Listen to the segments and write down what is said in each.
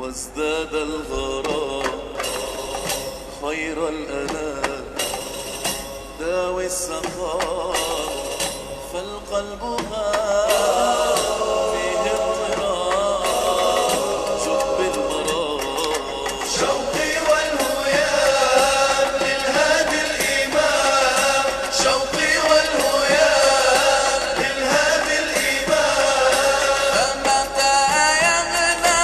وازداد الغرام خير الأنام داوي السقام فالقلب فيه اضطراب جب المرام شوقي والهيام للهادي الإمام شوقي والهيام للهادي الإمام فمتى يغنى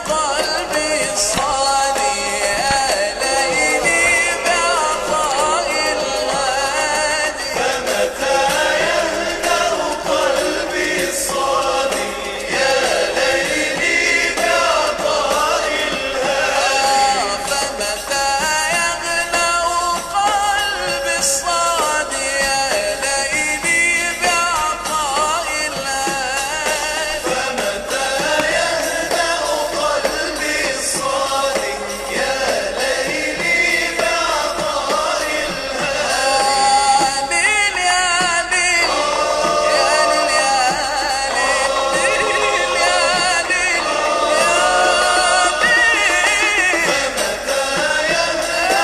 قلبي صاني يا ليلي بعطاء الهادي فمتى يهدأ قلبي صاني يا ليلي بعطاء الهادي فمتى يغنى قلبي الصاني يا ليلي بعطاء الهادي فمتى يهدأ قلبي الصاني يا ليلي بعطاء الهادي ليل يا ليل يا ليل يا ليل يا ليل فمتى يهدأ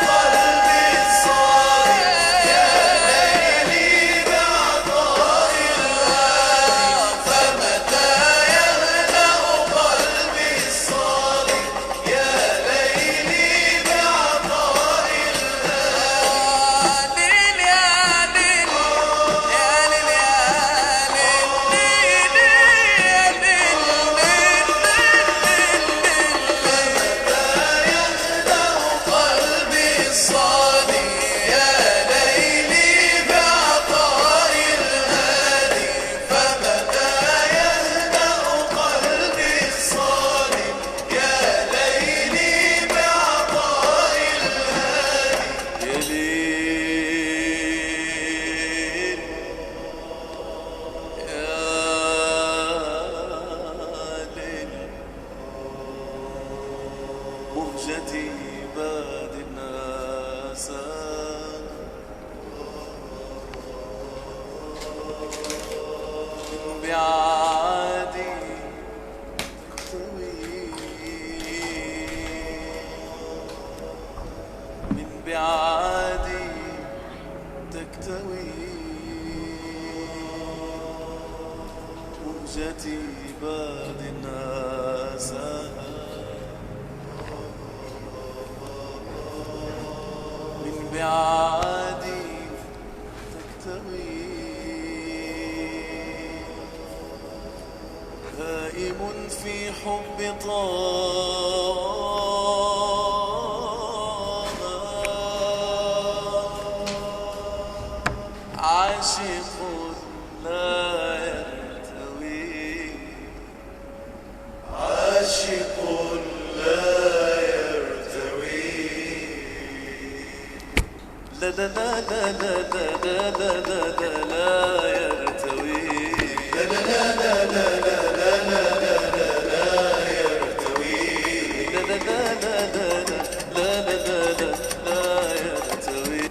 قلبي الصاني يا ليلي بعطاء الهادي فمتى يهدأ قلبي الصاني يا ليلي بعطاء الهادي ليل يا ليل يا ليل قلبي الصاني يا ليلي بعطاء الهادي فمتى يهدأ قلبي الصاني يا ليلي بعطاء الهادي يا ليل يا ليل مهجتي باد الناس من بعادي تكتوي من بعادي تكتوي مهجتي باد الناس من بعادي تكتوي هائم في حب عاشق لا يرتوي عاشق لا يرتوي لا لا لا لا لا لا لا لا لا لا يرتوي لا لا لا لا لا لا لا لا لا يرتوي لا لا لا لا لا لا لا لا يرتوي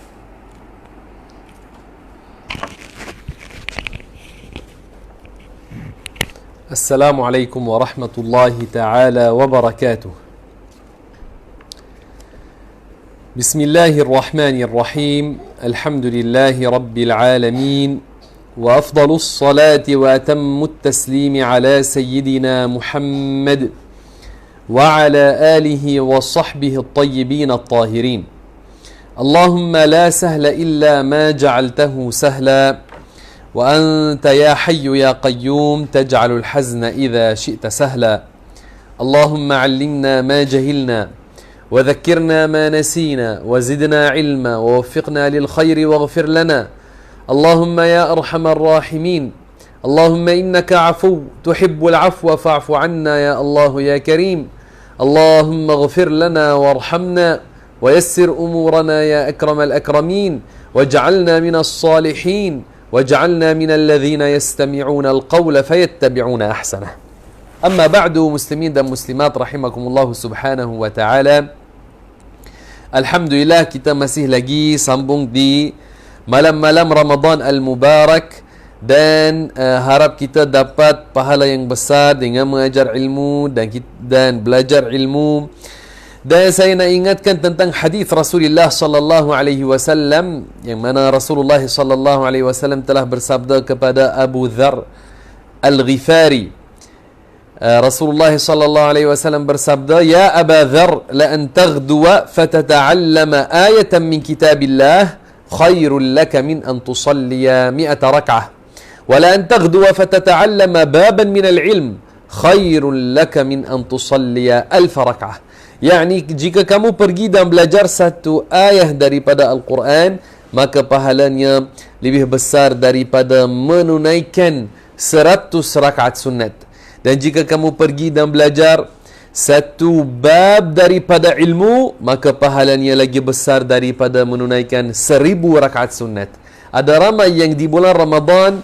السلام عليكم ورحمة الله تعالى وبركاته. بسم الله الرحمن الرحيم. الحمد لله رب العالمين، وأفضل الصلاة وأتم التسليم على سيدنا محمد وعلى آله وصحبه الطيبين الطاهرين. اللهم لا سهل إلا ما جعلته سهلا، وأنت يا حي يا قيوم تجعل الحزن إذا شئت سهلا. اللهم علمنا ما جهلنا، وذكرنا ما نسينا، وزدنا علما، ووفقنا للخير واغفر لنا. اللهم يا أرحم الراحمين، اللهم إنك عفو تحب العفو فاعف عنا يا الله يا كريم. اللهم اغفر لنا وارحمنا ويسر أمورنا يا أكرم الأكرمين، واجعلنا من الصالحين، واجعلنا من الذين يستمعون القول فيتبعون أحسنه. أما بعد، مسلمين dan muslimat rahimakumullah subhanahu wa ta'ala, Alhamdulillah kita masih lagi sambung di malam-malam Ramadan Al-Mubarak dan harap kita dapat pahala yang besar dengan mengajar ilmu dan belajar ilmu. Dan saya nak ingatkan tentang hadis Rasulullah sallallahu alaihi wasallam yang mana Rasulullah sallallahu alaihi wasallam telah bersabda kepada Abu Dzar Al-Ghifari. Rasulullah sallallahu alaihi wasallam bersabda, "Ya Aba Dzar, la an taghduwa fatata'allama ayatan min kitabillah khairul laka min an tusalliya 100 rak'ah, wa la an taghduwa fatata'allama baban min al-'ilm khairul laka min an tusalliya 1000 rak'ah." Yani jika kamu pergi dan belajar satu ayat daripada Al-Quran, maka pahalanya lebih besar daripada menunaikan 100 rakaat sunat. Dan jika kamu pergi dan belajar satu bab daripada ilmu, maka pahalanya lagi besar daripada menunaikan 1000 rakaat sunat. Ada ramai yang di bulan Ramadan,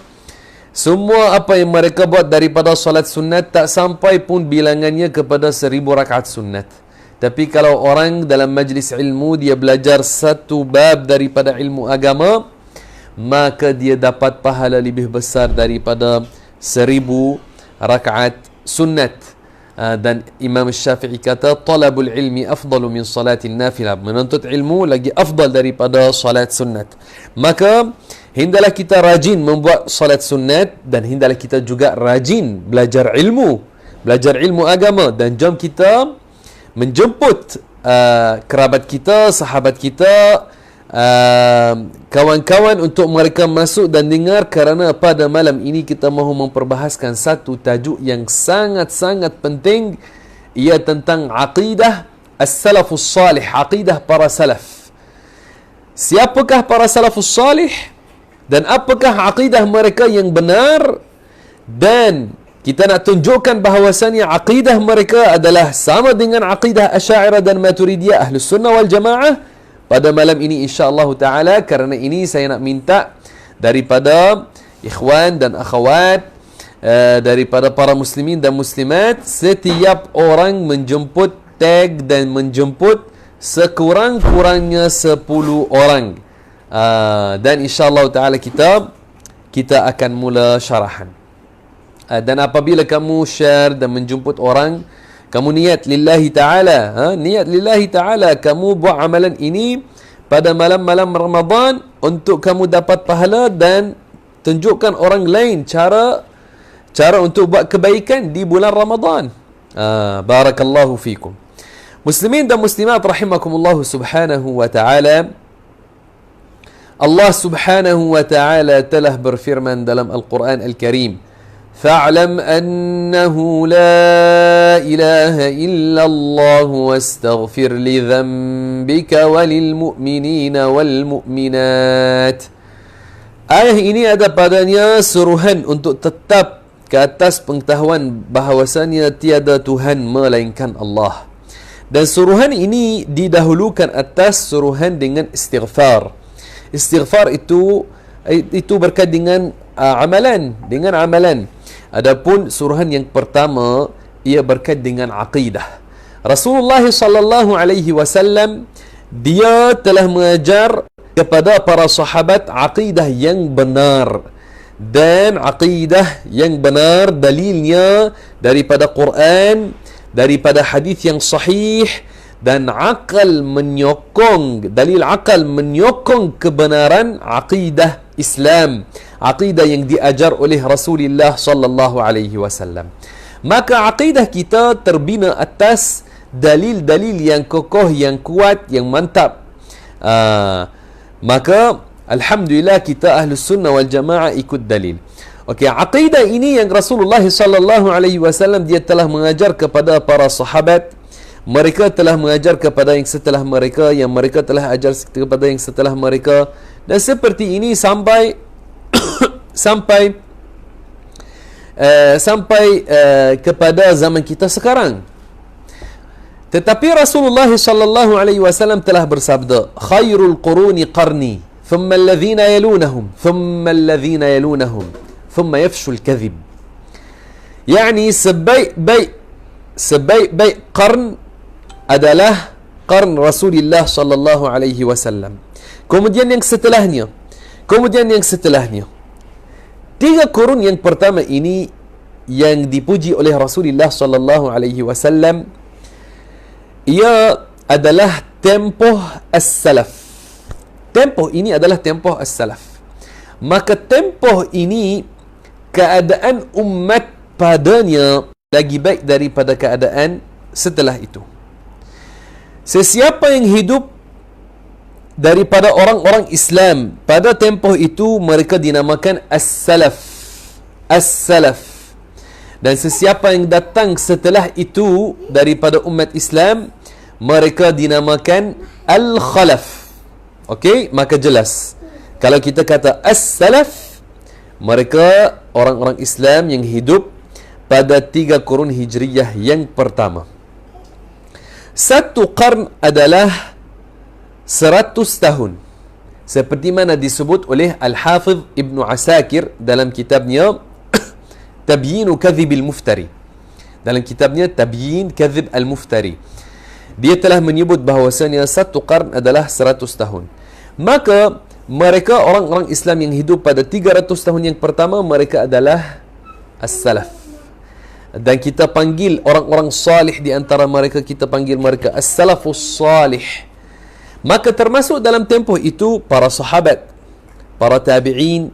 semua apa yang mereka buat daripada solat sunat tak sampai pun bilangannya kepada 1000 rakaat sunat. Tapi kalau orang dalam majlis ilmu, dia belajar satu bab daripada ilmu agama, maka dia dapat pahala lebih besar daripada 1000 rakaat sunat. Dan Imam Syafi'i kata, talabul ilmi afdalu min salatil nafilah. Menuntut ilmu lagi afdal daripada salat sunat. Maka hendaklah kita rajin membuat salat sunat, dan hendaklah kita juga rajin belajar ilmu agama, dan jom kita menjemput kerabat kita, sahabat kita, kawan-kawan untuk mereka masuk dan dengar, kerana pada malam ini kita mahu memperbahaskan satu tajuk yang sangat-sangat penting, ia tentang aqidah as-salafus salih, aqidah para salaf. Siapakah para salafus salih dan apakah aqidah mereka yang benar? Dan kita nak tunjukkan bahawasanya aqidah mereka adalah sama dengan aqidah Asy'ariyah dan Maturidiyah Ahlus Sunnah wal Jamaah pada malam ini insya-Allah taala. Kerana ini saya nak minta daripada ikhwan dan akhwat, daripada para muslimin dan muslimat, setiap orang menjemput tag dan menjemput sekurang-kurangnya 10 orang. Dan insya-Allah taala kita akan mula syarahan. Dan apabila kamu share dan menjemput orang, kamu niat lillahi ta'ala, niat lillahi ta'ala, kamu buat amalan ini pada malam-malam Ramadan untuk kamu dapat pahala, dan tunjukkan orang lain cara untuk buat kebaikan di bulan Ramadan. Barakallahu fikum. Muslimin dan muslimat rahimakumullah subhanahu wa ta'ala, Allah subhanahu wa ta'ala telah berfirman dalam Al-Quran Al-Karim, فاعلم أنه لا إله إلا الله واستغفر لذنبك وللمؤمنين والمؤمنات. Ayat ini ada padanya suruhan untuk tetap ke atas pengetahuan bahawasanya tiada Tuhan melainkan Allah. Dan suruhan ini didahulukan atas suruhan dengan istighfar. Istighfar itu berkait dengan amalan. Adapun suruhan yang pertama, ia berkait dengan aqidah. Rasulullah sallallahu alaihi wasallam dia telah mengajar kepada para sahabat aqidah yang benar. Dan aqidah yang benar dalilnya daripada Quran, daripada hadis yang sahih, dan dalil akal menyokong kebenaran aqidah Islam, aqidah yang diajar oleh Rasulullah sallallahu alaihi wasallam. Maka aqidah kita terbina atas dalil-dalil yang kokoh, yang kuat, yang mantap. Maka alhamdulillah kita Ahlus Sunnah wal Jamaah ikut dalil. Okey, aqidah ini yang Rasulullah sallallahu alaihi wasallam dia telah mengajar kepada para sahabat. Mereka telah mengajar kepada yang setelah mereka, yang mereka telah ajar kepada yang setelah mereka, dan seperti ini sampai kepada zaman kita sekarang. Tetapi Rasulullah sallallahu alaihi wasallam telah bersabda, khairul quruni qarni, thumma alladhina yalunahum, thumma alladhina yalunahum, thumma yafshul kadhib. Yani sebaik-baik qarn adalah qarn Rasulullah sallallahu alaihi wasallam. Kemudian yang setelahnya. Tiga kurun yang pertama ini yang dipuji oleh Rasulullah sallallahu alaihi wasallam, ia adalah tempoh as-salaf. Tempoh ini adalah tempoh as-salaf. Maka tempoh ini keadaan umat padanya lagi baik daripada keadaan setelah itu. Sesiapa yang hidup daripada orang-orang Islam pada tempoh itu, mereka dinamakan as-salaf. As-salaf. Dan sesiapa yang datang setelah itu daripada umat Islam, mereka dinamakan al-khalaf. Okey, maka jelas kalau kita kata as-salaf, mereka orang-orang Islam yang hidup pada 3 kurun hijriyah yang pertama. 1 qarn adalah 100 tahun, seperti mana disebut oleh Al-Hafidh Ibn Asakir dalam kitabnya Tabyinu Kadhibil Muftari. Dalam kitabnya Tabyin Kadhib Al-Muftari, dia telah menyebut bahawasanya 1 qarn adalah 100 tahun. Maka mereka orang-orang Islam yang hidup pada 300 tahun yang pertama, mereka adalah as-salaf. Dan kita panggil orang-orang salih di antara mereka, kita panggil mereka as-salafus salih. Maka termasuk dalam tempoh itu para sahabat, para tabi'in,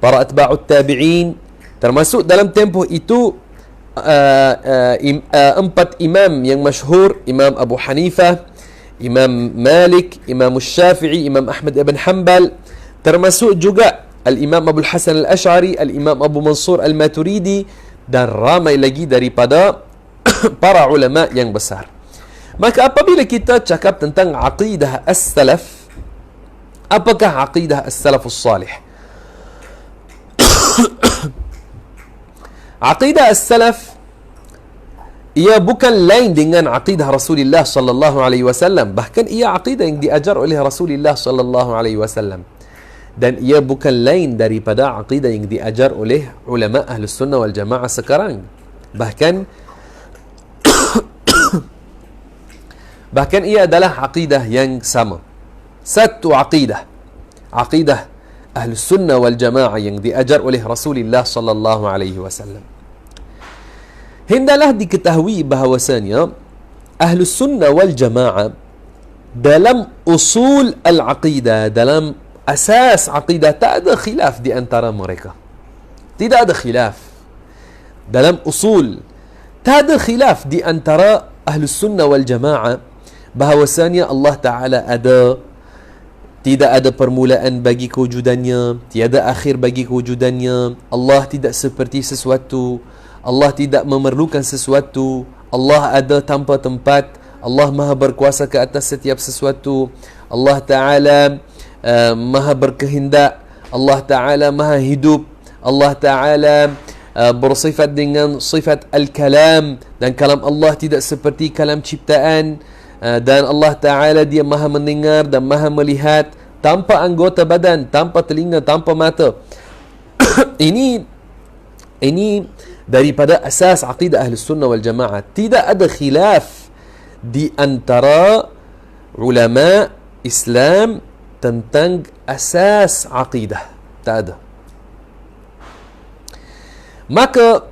para atba'ut tabi'in. Termasuk dalam tempoh itu 4 imam yang masyhur, Imam Abu Hanifah, Imam Malik, Imam Syafi'i, Imam Ahmad ibn Hanbal. Termasuk juga Al-Imam Abu Hasan Al-Ash'ari, Al-Imam Abu Mansur Al-Maturidi, dan ramai lagi daripada para ulama yang besar. Maka apabila kita cakap tentang aqidah as-salaf, apakah aqidah as-salafus salih? Aqidah as-salaf ia bukan lain dengan aqidah Rasulullah sallallahu alaihi wasallam, bahkan ia aqidah yang diajar oleh Rasulullah sallallahu alaihi wasallam, dan ia bukan lain daripada aqidah yang diajar oleh ulama Ahlus Sunnah wal Jamaah sekarang. Bahkan ia adalah aqidah yang sama. Satu aqidah Ahlus Sunnah wal Jamaah yang diajar oleh Rasulullah sallallahu alaihi wasallam. Hendaklah diketahui bahawasanya Ahlus Sunnah wal Jamaah dalam usul al-aqidah, dalam asas aqidah, tak ada khilaf di antara mereka. Tidak ada khilaf dalam usul. Tak ada khilaf di antara Ahlus Sunnah wal Jamaah bahawasanya Allah Ta'ala ada, tidak ada permulaan bagi kewujudannya, tiada akhir bagi kewujudannya. Allah tidak seperti sesuatu, Allah tidak memerlukan sesuatu, Allah ada tanpa tempat, Allah maha berkuasa ke atas setiap sesuatu, Allah Ta'ala maha berkehendak, Allah Ta'ala maha hidup, Allah Ta'ala bersifat dengan sifat al-kalam, dan kalam Allah tidak seperti kalam ciptaan, dan Allah Ta'ala dia maha mendengar dan maha melihat tanpa anggota badan, tanpa telinga, tanpa mata. Ini daripada asas aqidah Ahlus Sunnah wal Jamaah. Tidak ada khilaf di antara ulama Islam tentang asas aqidah. Tak ada. Maka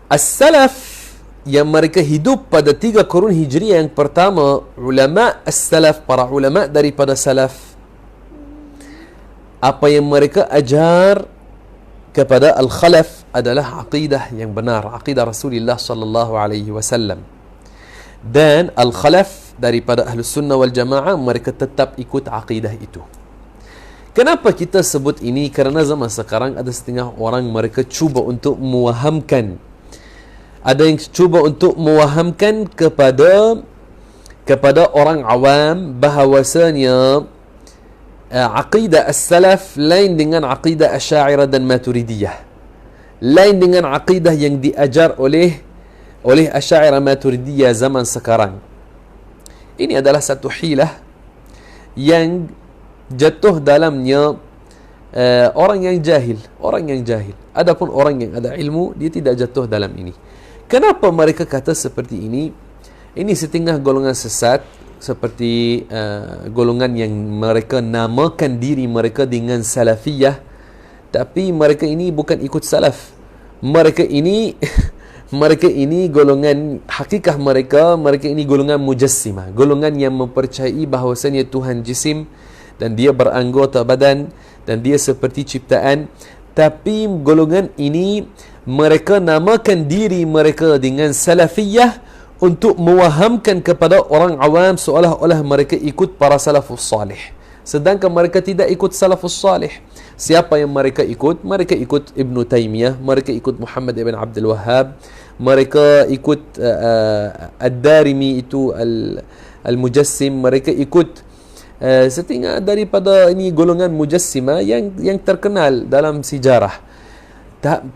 as-salaf yang mereka hidup pada 3 kurun hijriyah yang pertama, ulama as-salaf, para ulama daripada salaf, apa yang mereka ajar kepada al-khalaf adalah aqidah yang benar, aqidah Rasulullah sallallahu alaihi wasallam. Dan al-khalaf daripada Ahlus Sunnah wal Jamaah, mereka tetap ikut aqidah itu. Kenapa kita sebut ini? Kerana zaman sekarang ada setengah orang mereka cuba untuk mewahamkan, ada yang cuba untuk mewahamkan kepada orang awam bahawasanya aqidah as-salaf lain dengan aqidah Asy'ariyah dan Maturidiyah, lain dengan aqidah yang diajar oleh Asy'ariyah Maturidiyah zaman sekarang. Ini adalah satu hilah yang jatuh dalamnya orang yang jahil. Adapun orang yang ada ilmu, dia tidak jatuh dalam ini. Kenapa mereka kata seperti ini? Ini setengah golongan sesat, seperti golongan yang mereka namakan diri mereka dengan salafiyah, tapi mereka ini bukan ikut salaf. Mereka ini mereka ini golongan hakikah mereka ini golongan mujassimah, golongan yang mempercayai bahawasanya Tuhan jisim dan dia beranggota badan dan dia seperti ciptaan. Tapi golongan ini mereka namakan diri mereka dengan salafiyah untuk mewahamkan kepada orang awam seolah-olah mereka ikut para salafus salih, sedangkan mereka tidak ikut salafus salih. Siapa yang mereka ikut? Mereka ikut Ibn Taymiyah, mereka ikut Muhammad ibn Abdul Wahhab, mereka ikut Ad-Darimi itu Al-Mujassim, mereka ikut setengah daripada ini golongan mujassimah yang terkenal dalam sejarah.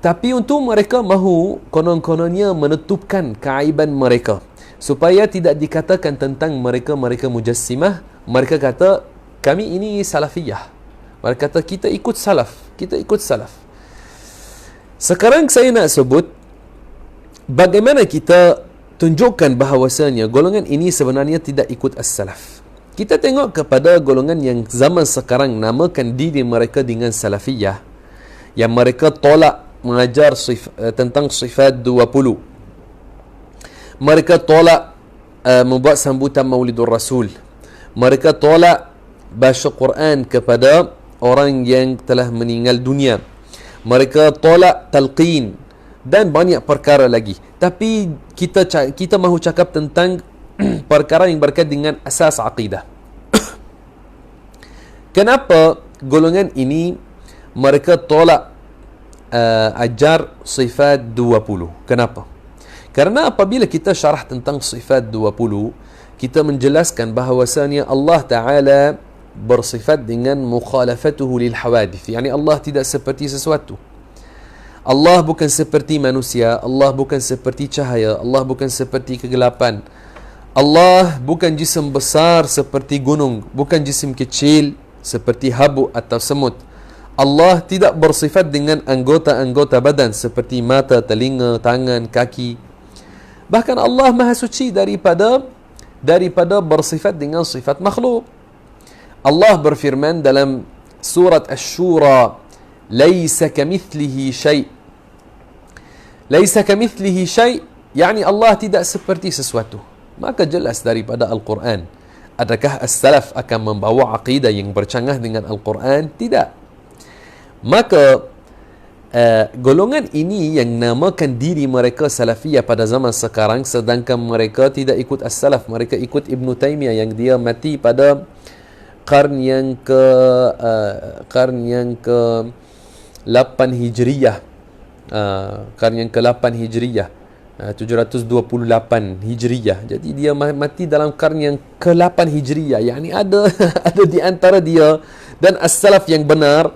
Tapi untuk mereka mahu konon-kononnya menutupkan keaiban mereka supaya tidak dikatakan tentang mereka mujassimah. Mereka kata kami ini salafiyah. Mereka kata kita ikut salaf. Sekarang saya nak sebut bagaimana kita tunjukkan bahawasanya golongan ini sebenarnya tidak ikut as-salaf. Kita tengok kepada golongan yang zaman sekarang namakan diri mereka dengan salafiyah, yang mereka tolak mengajar tentang sifat 20. Mereka tolak membuat sambutan Maulidur Rasul. Mereka tolak baca Quran kepada orang yang telah meninggal dunia. Mereka tolak talqin dan banyak perkara lagi. Tapi kita mahu cakap tentang perkara yang berkait dengan asas aqidah. Kenapa golongan ini mereka tolak ajar sifat 20? Kenapa? Karena apabila kita syarah tentang sifat 20, kita menjelaskan bahawasanya Allah Ta'ala bersifat dengan mukhalafatuhu lil hawadith. Yani Allah tidak seperti sesuatu. Allah bukan seperti manusia, Allah bukan seperti cahaya, Allah bukan seperti kegelapan. Allah bukan jisim besar seperti gunung, bukan jisim kecil seperti habuk atau semut. Allah tidak bersifat dengan anggota-anggota badan seperti mata, telinga, tangan, kaki. Bahkan Allah Maha Suci daripada bersifat dengan sifat makhluk. Allah berfirman dalam surat Asy-Syura, "Laisa kamithlihi syai'." Laisa kamithlihi syai', yakni Allah tidak seperti sesuatu. Maka jelas daripada Al-Quran. Adakah as-salaf akan membawa aqidah yang bercanggah dengan Al-Quran? Tidak. Maka golongan ini yang namakan diri mereka salafiyah pada zaman sekarang, sedangkan mereka tidak ikut as-salaf. Mereka ikut Ibn Taymiyah yang dia mati pada qarn yang ke-8 Hijriyah. Qarn yang ke-8 Hijriyah. 728 Hijriyah. Jadi dia mati dalam qarn yang ke-8 Hijriyah. Yani ada di antara dia dan as-salaf yang benar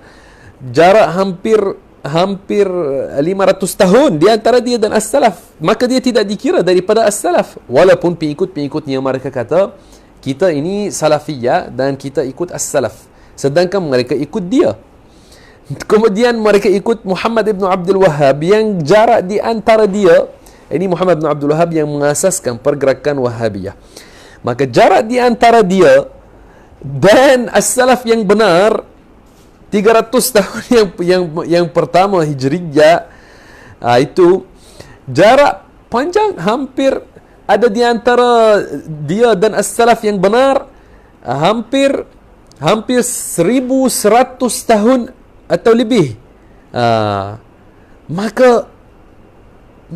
jarak hampir 500 tahun di antara dia dan as-salaf. Maka dia tidak dikira daripada as-salaf. Walaupun pengikut-pengikutnya mereka kata kita ini salafiyah dan kita ikut as-salaf, sedangkan mereka ikut dia. Kemudian mereka ikut Muhammad ibn Abdul Wahhab yang jarak di antara dia, ini Muhammad ibn Abdul Wahhab yang mengasaskan pergerakan Wahhabiyah. Maka jarak di antara dia dan as-salaf yang benar 300 tahun yang pertama Hijriyah, itu jarak panjang, hampir ada di antara dia dan as-salaf yang benar hampir 1100 tahun atau lebih. Maka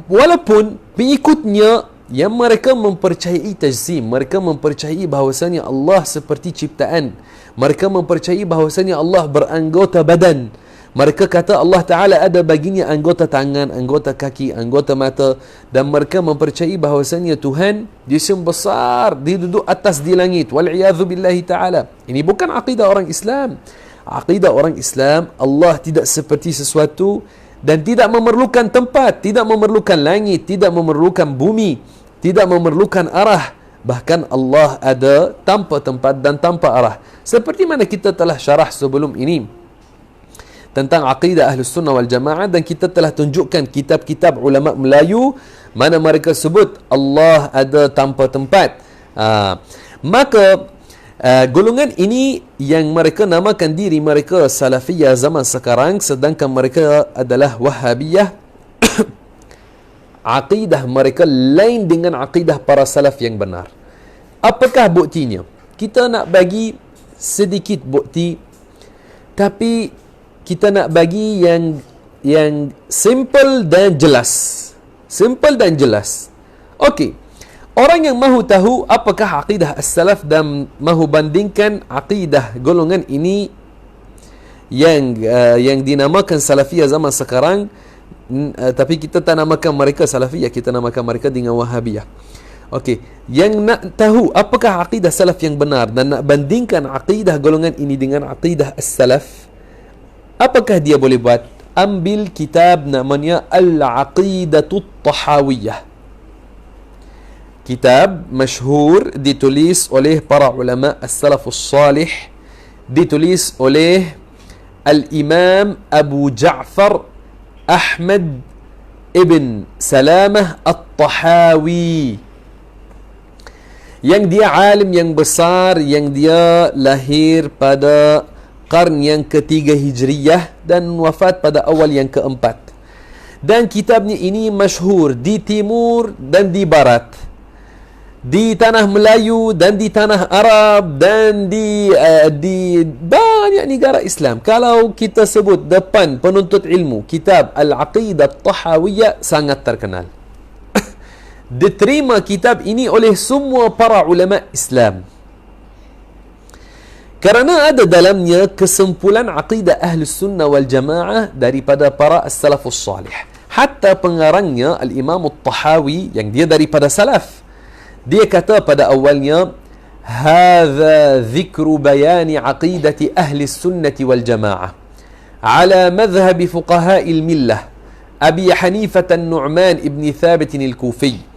walaupun pengikutnya yang mereka mempercayai tajsim, mereka mempercayai bahawasanya Allah seperti ciptaan, mereka mempercayai bahawasanya Allah beranggota badan, mereka kata Allah Ta'ala ada baginya anggota tangan, anggota kaki, anggota mata, dan mereka mempercayai bahawasanya Tuhan jisim besar, dia duduk atas di langit. Wal'iyadhu billahi ta'ala. Ini bukan akidah orang Islam. Akidah orang Islam, Allah tidak seperti sesuatu dan tidak memerlukan tempat, tidak memerlukan langit, tidak memerlukan bumi, tidak memerlukan arah. Bahkan Allah ada tanpa tempat dan tanpa arah. Seperti mana kita telah syarah sebelum ini tentang aqidah Ahlus Sunnah wal Jamaah, dan kita telah tunjukkan kitab-kitab ulama Melayu mana mereka sebut Allah ada tanpa tempat. Maka Golongan ini yang mereka namakan diri mereka Salafiyah zaman sekarang, sedangkan mereka adalah Wahhabiyah. Aqidah mereka lain dengan aqidah para salaf yang benar. Apakah buktinya? Kita nak bagi sedikit bukti, tapi kita nak bagi yang simple dan jelas. Simple dan jelas. Okey. Orang yang mahu tahu apakah aqidah as-salaf dan mahu bandingkan aqidah golongan ini yang dinamakan Salafiyah zaman sekarang, tapi kita tak namakan mereka Salafiyah, kita namakan mereka dengan Wahhabiyah. Okey, yang nak tahu apakah aqidah salaf yang benar dan nak bandingkan aqidah golongan ini dengan aqidah as-salaf, apakah dia boleh buat? Ambil kitab namanya Al-Aqidatut Tahawiyah. Kitab masyhur, ditulis oleh para ulama as-salafus salih, ditulis oleh Al-Imam Abu Ja'far Ahmad Ibn Salamah At-Tahawi, yang dia alim yang besar, yang dia lahir pada qarn yang ketiga Hijriyah dan wafat pada awal yang keempat. Dan kitabnya ini masyhur di timur dan di barat, di tanah Melayu dan di tanah Arab dan di banyak negara Islam. Kalau kita sebut depan penuntut ilmu, kitab Al-Aqidah Tahawiyah sangat terkenal. Diterima kitab ini oleh semua para ulama Islam, kerana ada dalamnya kesimpulan aqidah Ahlus Sunnah wal Jamaah daripada para as-salafus salih. Hatta pengarangnya Al-Imam At-Tahawi yang dia daripada salaf, dia kata pada awalnya, hadza dzikru bayani aqidati ahli sunnati wal jamaah ala madhhab fuqaha'il millah Abi Hanifah an-Nu'man ibn Thabit al-Kufi.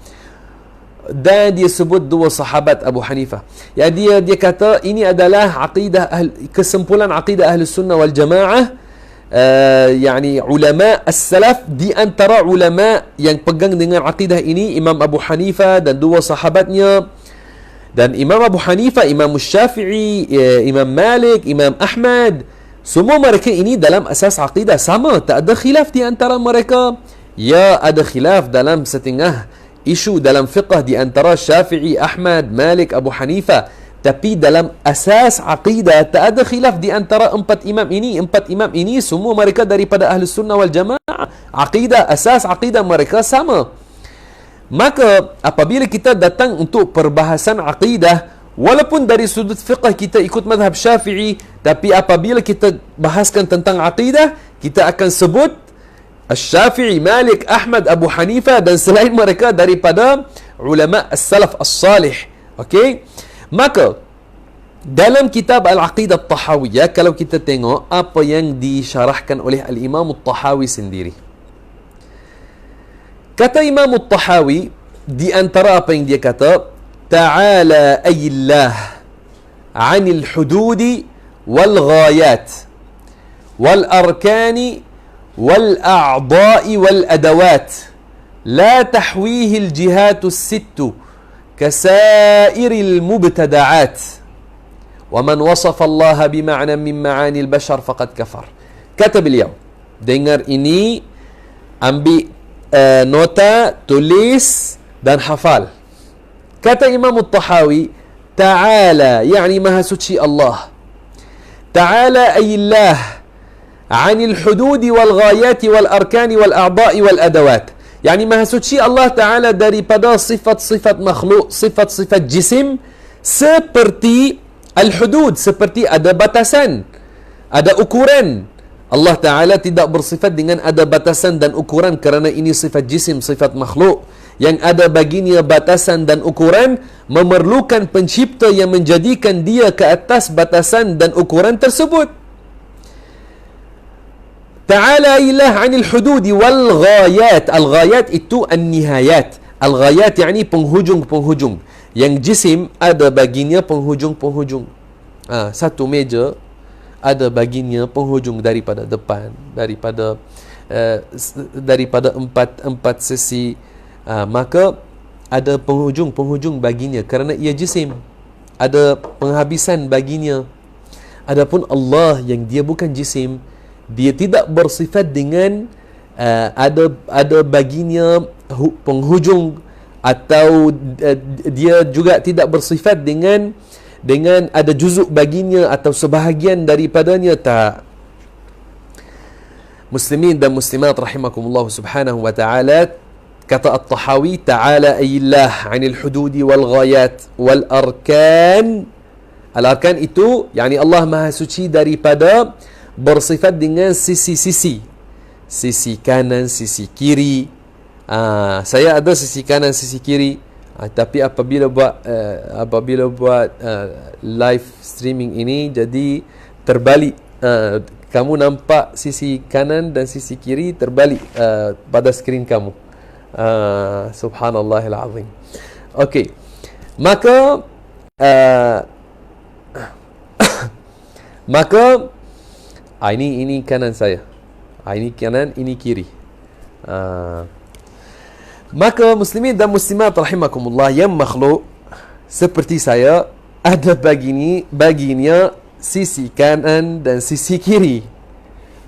Dan dia sebut dua sahabat Abu Hanifah. Ya, dia kata ini adalah aqidah kesimpulan aqidah ahli sunnah wal jamaah, yani ulama as-salaf. Di antara ulama yang pegang dengan aqidah ini Imam Abu Hanifah dan dua sahabatnya. Dan Imam Abu Hanifah, Imam Syafi'i, Imam Malik, Imam Ahmad, semua mereka ini dalam asas aqidah sama, tak ada khilaf di antara mereka. Ya, ada khilaf dalam setengah isu dalam fiqh di antara Syafi'i, Ahmad, Malik, Abu Hanifah, tapi dalam asas aqidah tak ada khilaf di antara empat imam ini. Empat imam ini semua mereka daripada Ahlus Sunnah wal Jamaah. Aqidah, asas aqidah mereka sama. Maka apabila kita datang untuk perbahasan aqidah, walaupun dari sudut fiqh kita ikut madhab Syafi'i, tapi apabila kita bahaskan tentang aqidah, kita akan sebut Syafi'i, Malik, Ahmad, Abu Hanifah dan selain mereka daripada ulama as-salaf as-salih. Okey? Maka dalam kitab Al-Aqidah Tahawiyah, kalau kita tengok apa yang disyarahkan oleh Al-Imam At-Tahawi sendiri. Kata Imam At-Tahawi, di antara apa yang dia kata, ta'ala ayillah 'anil hududi wal ghayat wal arkani والأعضاء والأدوات لا تحويه الجهات الست كسائر المبتدعات ومن وصف الله بمعنى من معاني البشر فقد كفر. Kata beliau, dengar ini, ambil nota, tulis dan hafal. Kata Imam At-Tahawi, Ta'ala, yani maha suci Allah. Ta'ala ayillah عن الحدود والغايات والأركان والأعضاء والأدوات. يعني maha suci Allah Ta'ala daripada sifat-sifat makhluk, sifat-sifat jisim, seperti al-hudud, seperti ada batasan, ada ukuran. Allah Ta'ala tidak bersifat dengan ada batasan dan ukuran kerana ini sifat jisim, sifat makhluk. Yang ada baginya batasan dan ukuran, memerlukan pencipta yang menjadikan dia ke atas batasan dan ukuran tersebut. Ta'ala ilah anil hududi wal ghayat. Al-ghayat itu an-nihayat. Al-ghayat yani penghujung-penghujung. Yang jisim ada baginya penghujung-penghujung. Satu meja ada baginya penghujung daripada depan, daripada empat sisi. Maka ada penghujung-penghujung baginya kerana ia jisim. ada penghabisan baginya. Adapun Allah yang dia bukan jisim, dia tidak bersifat dengan ada baginya penghujung, atau dia juga tidak bersifat dengan ada juzuk baginya atau sebahagian daripadanya. Tak. Muslimin dan muslimat rahimakumullah subhanahu wa ta'ala, kata At-Tahawi, ta'ala ayillah anil hududi wal ghayat wal arkan. Al-arkan itu yakni Allah Maha Suci daripada bersifat dengan sisi-sisi, sisi kanan, sisi kiri. Saya ada sisi kanan, sisi kiri. Tapi apabila buat live streaming ini, jadi terbalik. Kamu nampak sisi kanan dan sisi kiri terbalik pada skrin kamu. Subhanallahil azim. Okey. Maka ini kanan saya. Ini kanan, ini kiri. Maka muslimin dan muslimat rahimakumullah, yang makhluk seperti saya ada baginya sisi kanan dan sisi kiri.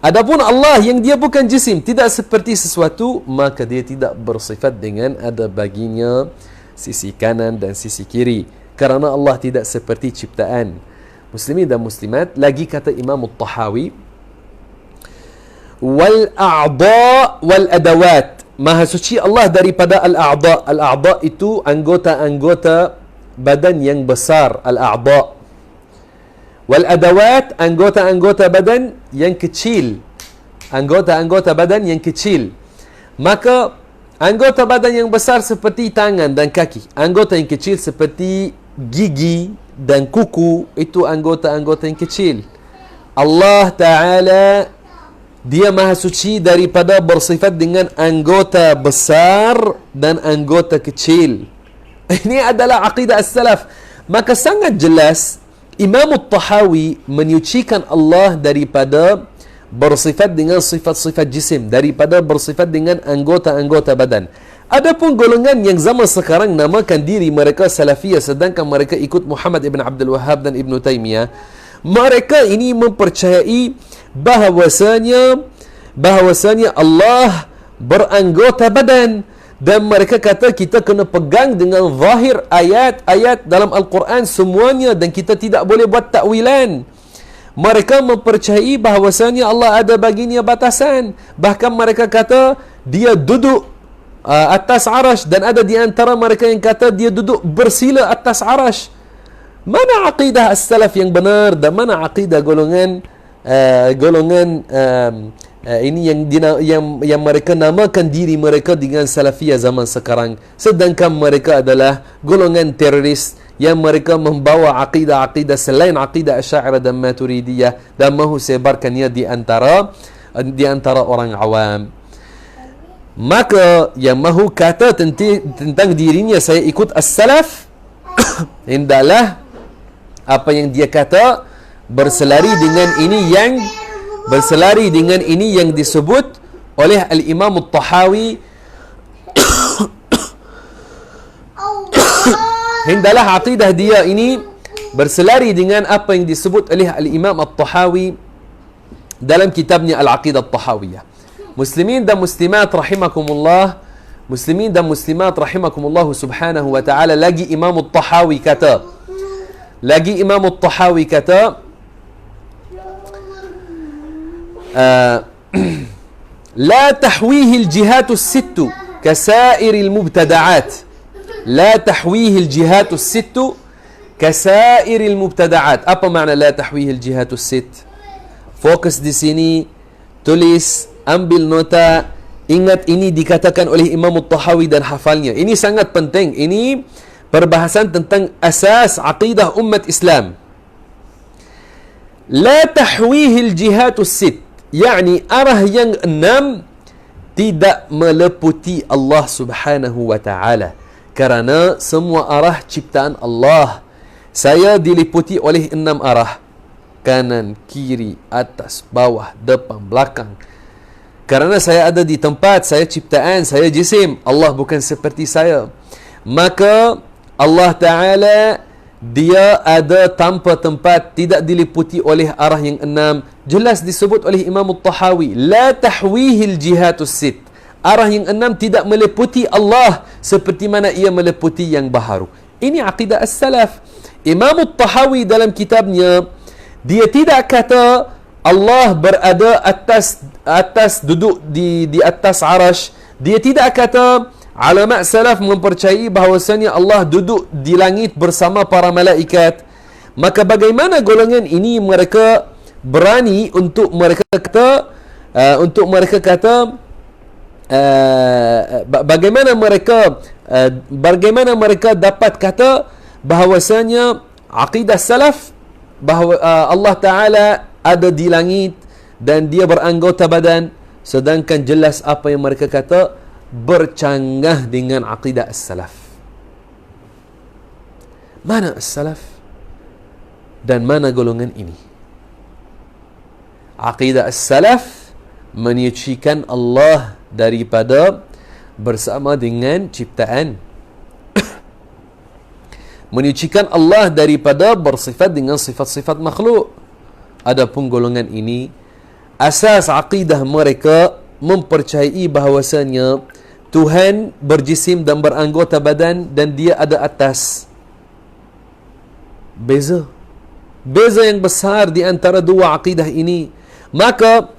Adapun Allah yang dia bukan jisim, tidak seperti sesuatu, maka dia tidak bersifat dengan ada baginya sisi kanan dan sisi kiri, kerana Allah tidak seperti ciptaan. Muslimin dan muslimat, lagi kata Imam At-Tahawi, wal a'dha wal adawat. Maha suci Allah daripada al-a'dha. Al-a'dha itu anggota-anggota badan yang besar, al-a'dha. Wal adawat, anggota-anggota badan yang kecil. Anggota-anggota badan yang kecil. Maka anggota badan yang besar seperti tangan dan kaki. Anggota yang kecil seperti gigi dan kuku, itu anggota-anggota yang kecil. Allah Ta'ala, dia Maha Suci daripada bersifat dengan anggota besar dan anggota kecil. Ini adalah aqidah as-salaf. Maka sangat jelas Imam At-Tahawi menyucikan Allah daripada bersifat dengan sifat-sifat jisim, daripada bersifat dengan anggota-anggota badan. Adapun golongan yang zaman sekarang namakan diri mereka Salafiyah, sedangkan mereka ikut Muhammad ibn Abdul Wahhab dan Ibn Taymiyah, mereka ini mempercayai bahwasanya Allah beranggota badan, dan mereka kata kita kena pegang dengan zahir ayat-ayat dalam Al-Quran semuanya, dan kita tidak boleh buat takwilan. Mereka mempercayai bahwasanya Allah ada baginya batasan. Bahkan mereka kata dia duduk atas arash, dan ada di antara mereka yang kata dia duduk bersila atas arash. Mana aqidah as-salaf yang benar, dan mana aqidah golongan ini yang mereka namakan diri mereka dengan Salafiyah zaman sekarang, sedangkan mereka adalah golongan teroris yang mereka membawa aqidah-aqidah selain aqidah Asy'ariyah dan Maturidiyah, dan mahu sebarkannya di antara orang awam. Maka yang mahu kata tentang dirinya saya ikut as-salaf hendaklah apa yang dia kata berselari dengan ini yang disebut oleh Al-Imam At-Tahawi. Hendaklah aqidah dia ini berselari dengan apa yang disebut oleh Al-Imam At-Tahawi dalam kitabnya Al-Aqidah At-Tahawiyah. Muslimin dan muslimat rahimakumullah, muslimin dan muslimat rahimakumullah subhanahu wa ta'ala, lagi Imam At-Tahawi kata لا تحويه الجهات الست كسائر المبتدعات. لا تحويه الجهات الست كسائر المبتدعات. Apa makna لا تحويه الجهات الست? Fokus di sini, tulis, ambil nota, ingat ini dikatakan oleh Imam At-Tahawi dan hafalnya. Ini sangat penting. Ini perbahasan tentang asas aqidah umat Islam. لا تحويه الجهات الست, yakni arah yang 6 tidak meliputi Allah subhanahu wa ta'ala, kerana semua arah ciptaan Allah. Saya diliputi oleh 6 arah: kanan, kiri, atas, bawah, depan, belakang. Kerana saya ada di tempat, saya ciptaan, saya jisim. Allah bukan seperti saya. Maka Allah Ta'ala dia ada tanpa tempat, tidak diliputi oleh arah yang enam. Jelas disebut oleh Imam At-Tahawi, la tahwihil jihatus sit. Arah yang enam tidak meliputi Allah seperti mana ia meliputi yang baharu. Ini akidah as-salaf. Imam At-Tahawi dalam kitabnya, dia tidak kata Allah berada atas duduk di atas arash. Dia tidak kata, ulama salaf mempercayai bahawasanya Allah duduk di langit bersama para malaikat. Maka bagaimana golongan ini mereka berani untuk mereka kata bagaimana mereka dapat kata bahawasanya akidah salaf bahawa Allah Ta'ala ada di langit dan dia beranggota badan, sedangkan jelas apa yang mereka kata bercanggah dengan akidah as-salaf. Mana as-salaf dan mana golongan ini? Akidah as-salaf menyucikan Allah daripada bersama dengan ciptaan, menyucikan Allah daripada bersifat dengan sifat-sifat makhluk. Adapun golongan ini, asas akidah mereka mempercayai bahawasanya Tuhan berjisim dan beranggota badan dan dia ada atas. Beza yang besar di antara dua akidah ini. Maka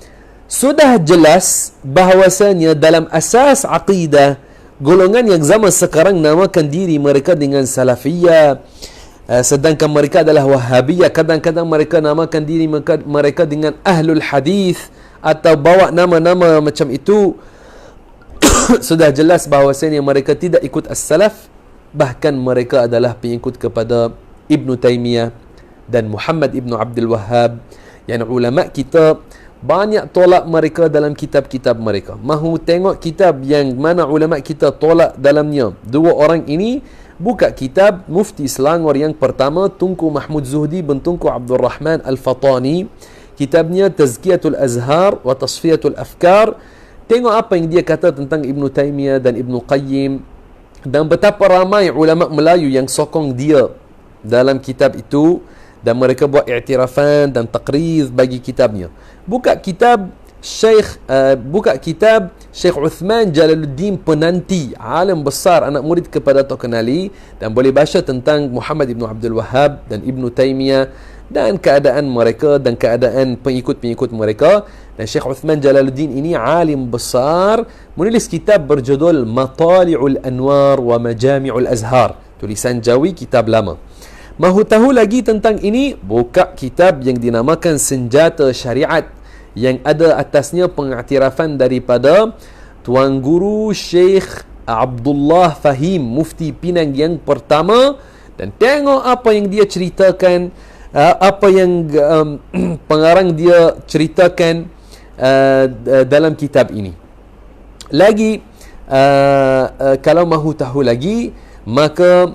sudah jelas bahawasanya dalam asas akidah, golongan yang zaman sekarang namakan diri mereka dengan Salafiyah, sedangkan mereka adalah Wahabiyah. Kadang-kadang mereka namakan diri mereka dengan Ahlul Hadis atau bawa nama-nama macam itu. Sudah jelas bahawasanya mereka tidak ikut as-salaf, bahkan mereka adalah pengikut kepada Ibn Taymiyah dan Muhammad Ibn Abdul Wahhab, yang ulama kita banyak tolak mereka dalam kitab-kitab mereka. Mahu tengok kitab yang mana ulama kita tolak dalamnya? Dua orang ini buka kitab Mufti Selangor yang pertama, Tunku Mahmud Zuhdi bin Tunku Abdul Rahman Al-Fatani. Kitabnya Tazkiyatul Azhar wa Tasfiyatul Afkar. Tengok apa yang dia kata tentang Ibn Taymiyah dan Ibn Qayyim, dan betapa ramai ulama Melayu yang sokong dia dalam kitab itu, dan mereka buat i'tirafan dan taqriz bagi kitabnya. Buka kitab Syekh Uthman Jalaluddin Penanti, alim besar, anak murid kepada Tok Kenali, dan boleh baca tentang Muhammad Ibn Abdul Wahhab dan Ibn Taymiyah dan keadaan mereka dan keadaan pengikut-pengikut mereka. Dan Syekh Uthman Jalaluddin ini alim besar, menulis kitab berjudul Matali'ul Anwar wa Majami'ul Azhar, tulisan Jawi, kitab lama. Mahu tahu lagi tentang ini, buka kitab yang dinamakan Senjata Syariat, yang ada atasnya pengiktirafan daripada Tuan Guru Syekh Abdullah Fahim, Mufti Penang yang pertama, dan tengok apa yang dia ceritakan, apa yang pengarang dia ceritakan dalam kitab ini. Lagi kalau mahu tahu lagi, maka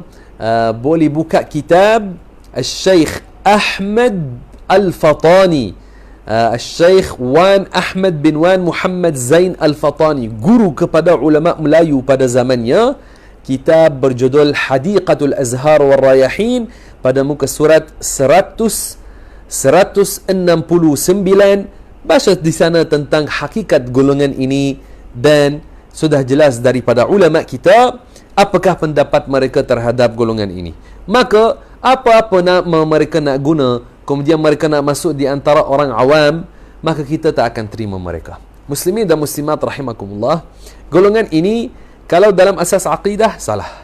boleh buka kitab Syekh Ahmad Al-Fatani, Syekh Wan Ahmad bin Wan Muhammad Zain Al-Fatani, guru kepada ulama Melayu pada zamannya. Kitab berjudul Hadiqatul Azhar wal Rayahin, pada muka surat 169. Baca di sana tentang hakikat golongan ini, dan sudah jelas daripada ulama kita apakah pendapat mereka terhadap golongan ini. Maka apa-apa nama mereka nak guna, kemudian mereka nak masuk di antara orang awam, maka kita tak akan terima mereka. Muslimin dan muslimat rahimakumullah, golongan ini kalau dalam asas akidah salah,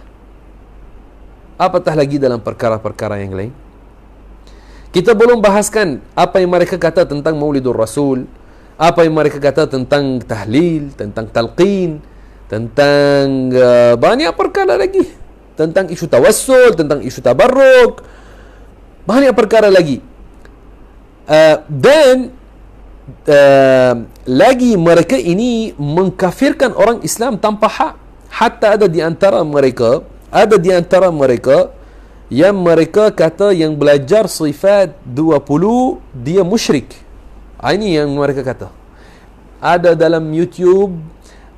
apatah lagi dalam perkara-perkara yang lain. Kita belum bahaskan apa yang mereka kata tentang Maulidur Rasul, apa yang mereka kata tentang tahlil, tentang talqin, tentang banyak perkara lagi, tentang isu tawassul, tentang isu tabarruk, banyak perkara lagi. Dan lagi mereka ini mengkafirkan orang Islam tanpa hak. Hatta ada di antara mereka yang mereka kata yang belajar sifat 20 dia musyrik. Ini yang mereka kata. Ada dalam YouTube,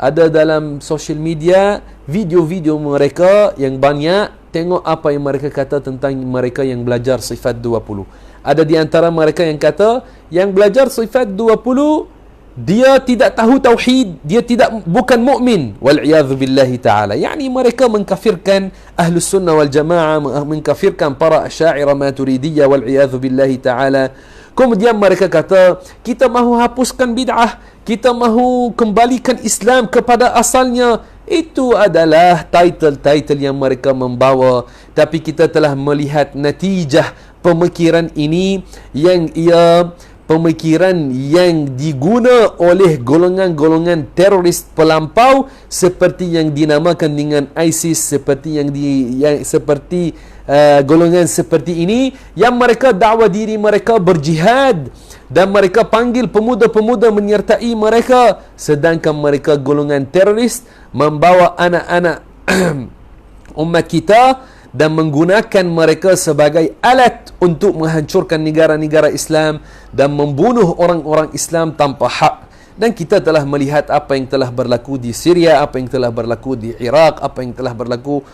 ada dalam social media video-video mereka yang banyak tengok apa yang mereka kata tentang mereka yang belajar sifat 20. Ada di antara mereka yang kata yang belajar sifat 20 dia tidak tahu tauhid, dia bukan mukmin, wal iyadzu billahi taala. Yani mereka mengkafirkan Ahlus Sunnah wal Jamaah, mengkafirkan para Asy'ariyah Maturidiyah wal iyadzu billahi taala. Kemudian mereka kata kita mahu hapuskan bid'ah, kita mahu kembalikan Islam kepada asalnya. Itu adalah title-title yang mereka membawa. Tapi kita telah melihat natijah pemikiran ini yang pemikiran yang diguna oleh golongan-golongan teroris pelampau seperti yang dinamakan dengan ISIS, seperti seperti golongan seperti ini yang mereka dakwa diri mereka berjihad dan mereka panggil pemuda-pemuda menyertai mereka, sedangkan mereka golongan teroris membawa anak-anak umat kita dan menggunakan mereka sebagai alat untuk menghancurkan negara-negara Islam dan membunuh orang-orang Islam tanpa hak. Dan kita telah melihat apa yang telah berlaku di Syria, apa yang telah berlaku di Iraq, apa yang telah berlaku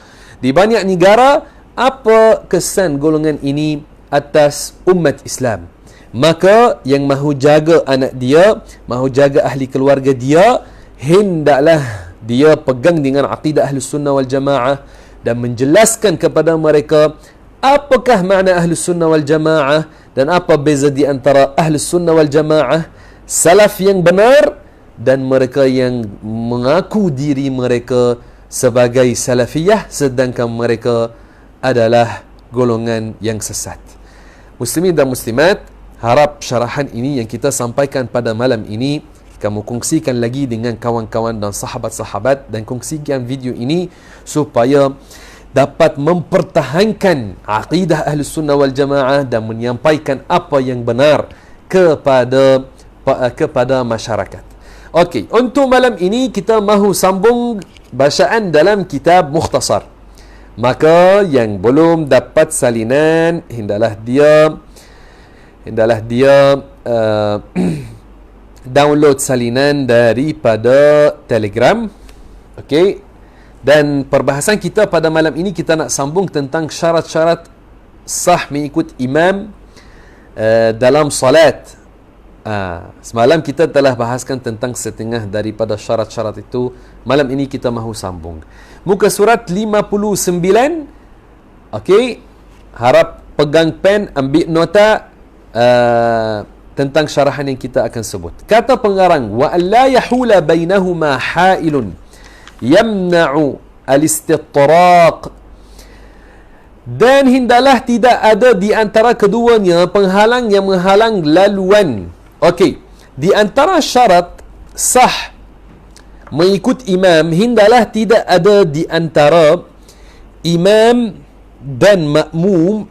di banyak negara. Apa kesan golongan ini atas umat Islam? Maka yang mahu jaga anak dia, mahu jaga ahli keluarga dia, hendaklah dia pegang dengan akidah Ahlus Sunnah wal Jamaah dan menjelaskan kepada mereka apakah makna Ahlus Sunnah wal Jamaah dan apa beza di antara Ahlus Sunnah wal Jamaah, salaf yang benar dan mereka yang mengaku diri mereka sebagai salafiyah sedangkan mereka adalah golongan yang sesat. Muslimin dan muslimat, harap syarahan ini yang kita sampaikan pada malam ini kamu kongsikan lagi dengan kawan-kawan dan sahabat-sahabat, dan kongsikan video ini supaya dapat mempertahankan akidah Ahlus Sunnah wal Jamaah dan menyampaikan apa yang benar kepada masyarakat. Okey, untuk malam ini kita mahu sambung bacaan dalam kitab Mukhtasar. Maka yang belum dapat salinan hendaklah dia download salinan daripada Telegram. Okey. Dan perbahasan kita pada malam ini kita nak sambung tentang syarat-syarat sah mengikut imam dalam salat. Semalam kita telah bahaskan tentang setengah daripada syarat-syarat itu. Malam ini kita mahu sambung. Muka surat 59. Okey. Harap pegang pen, ambil nota tentang syarahan yang kita akan sebut. Kata pengarang, wa alla yahula bainahuma hailun yamna'u al-istitraq, dan hendaklah tidak ada di antara keduanya penghalang yang menghalang laluan. Okey, di antara syarat sah mengikut imam, hendaklah tidak ada di antara imam dan makmum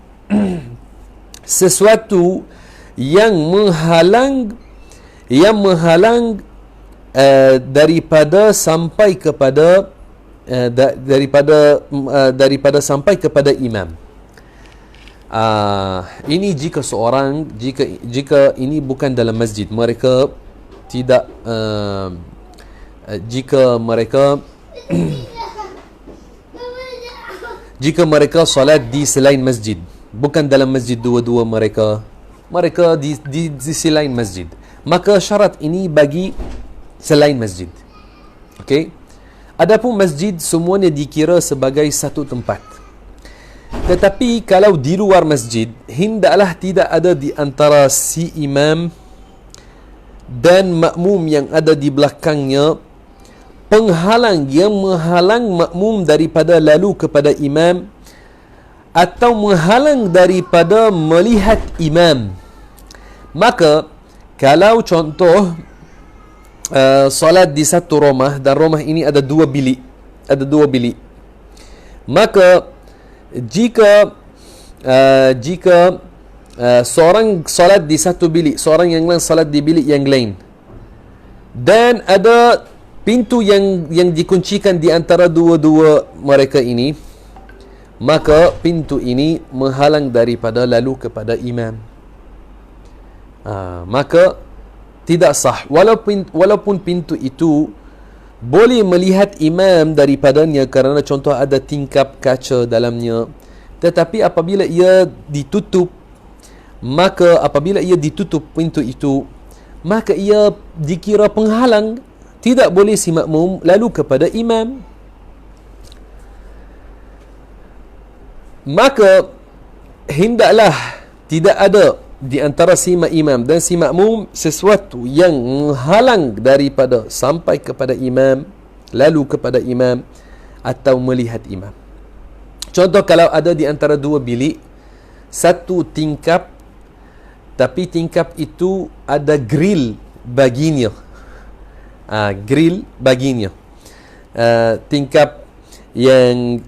sesuatu yang menghalang daripada sampai kepada daripada sampai kepada imam. Ini jika seorang jika ini bukan dalam masjid, mereka tidak jika mereka salat di selain masjid, bukan dalam masjid dua-dua mereka di selain masjid, maka syarat ini bagi selain masjid. Okey. Adapun masjid semuanya dikira sebagai satu tempat. Tetapi kalau di luar masjid, hendaklah tidak ada di antara si imam dan makmum yang ada di belakangnya penghalang yang menghalang makmum daripada lalu kepada imam atau menghalang daripada melihat imam. Maka kalau contoh solat di satu rumah dan rumah ini ada dua bilik, maka jika seorang solat di satu bilik, seorang yang lain solat di bilik yang lain, dan ada pintu yang dikuncikan di antara dua-dua mereka ini, maka pintu ini menghalang daripada lalu kepada imam. Maka tidak sah walaupun pintu itu boleh melihat imam daripadanya kerana contoh ada tingkap kaca dalamnya. Tetapi apabila ia ditutup, maka apabila ia ditutup pintu itu, maka ia dikira penghalang. Tidak boleh si makmum lalu kepada imam. Maka hendaklah tidak ada di antara si imam dan si makmum sesuatu yang menghalang daripada sampai kepada imam, lalu kepada imam atau melihat imam. Contoh, kalau ada di antara dua bilik, satu tingkap, tapi tingkap itu ada grill baginya. Grill baginya. Tingkap yang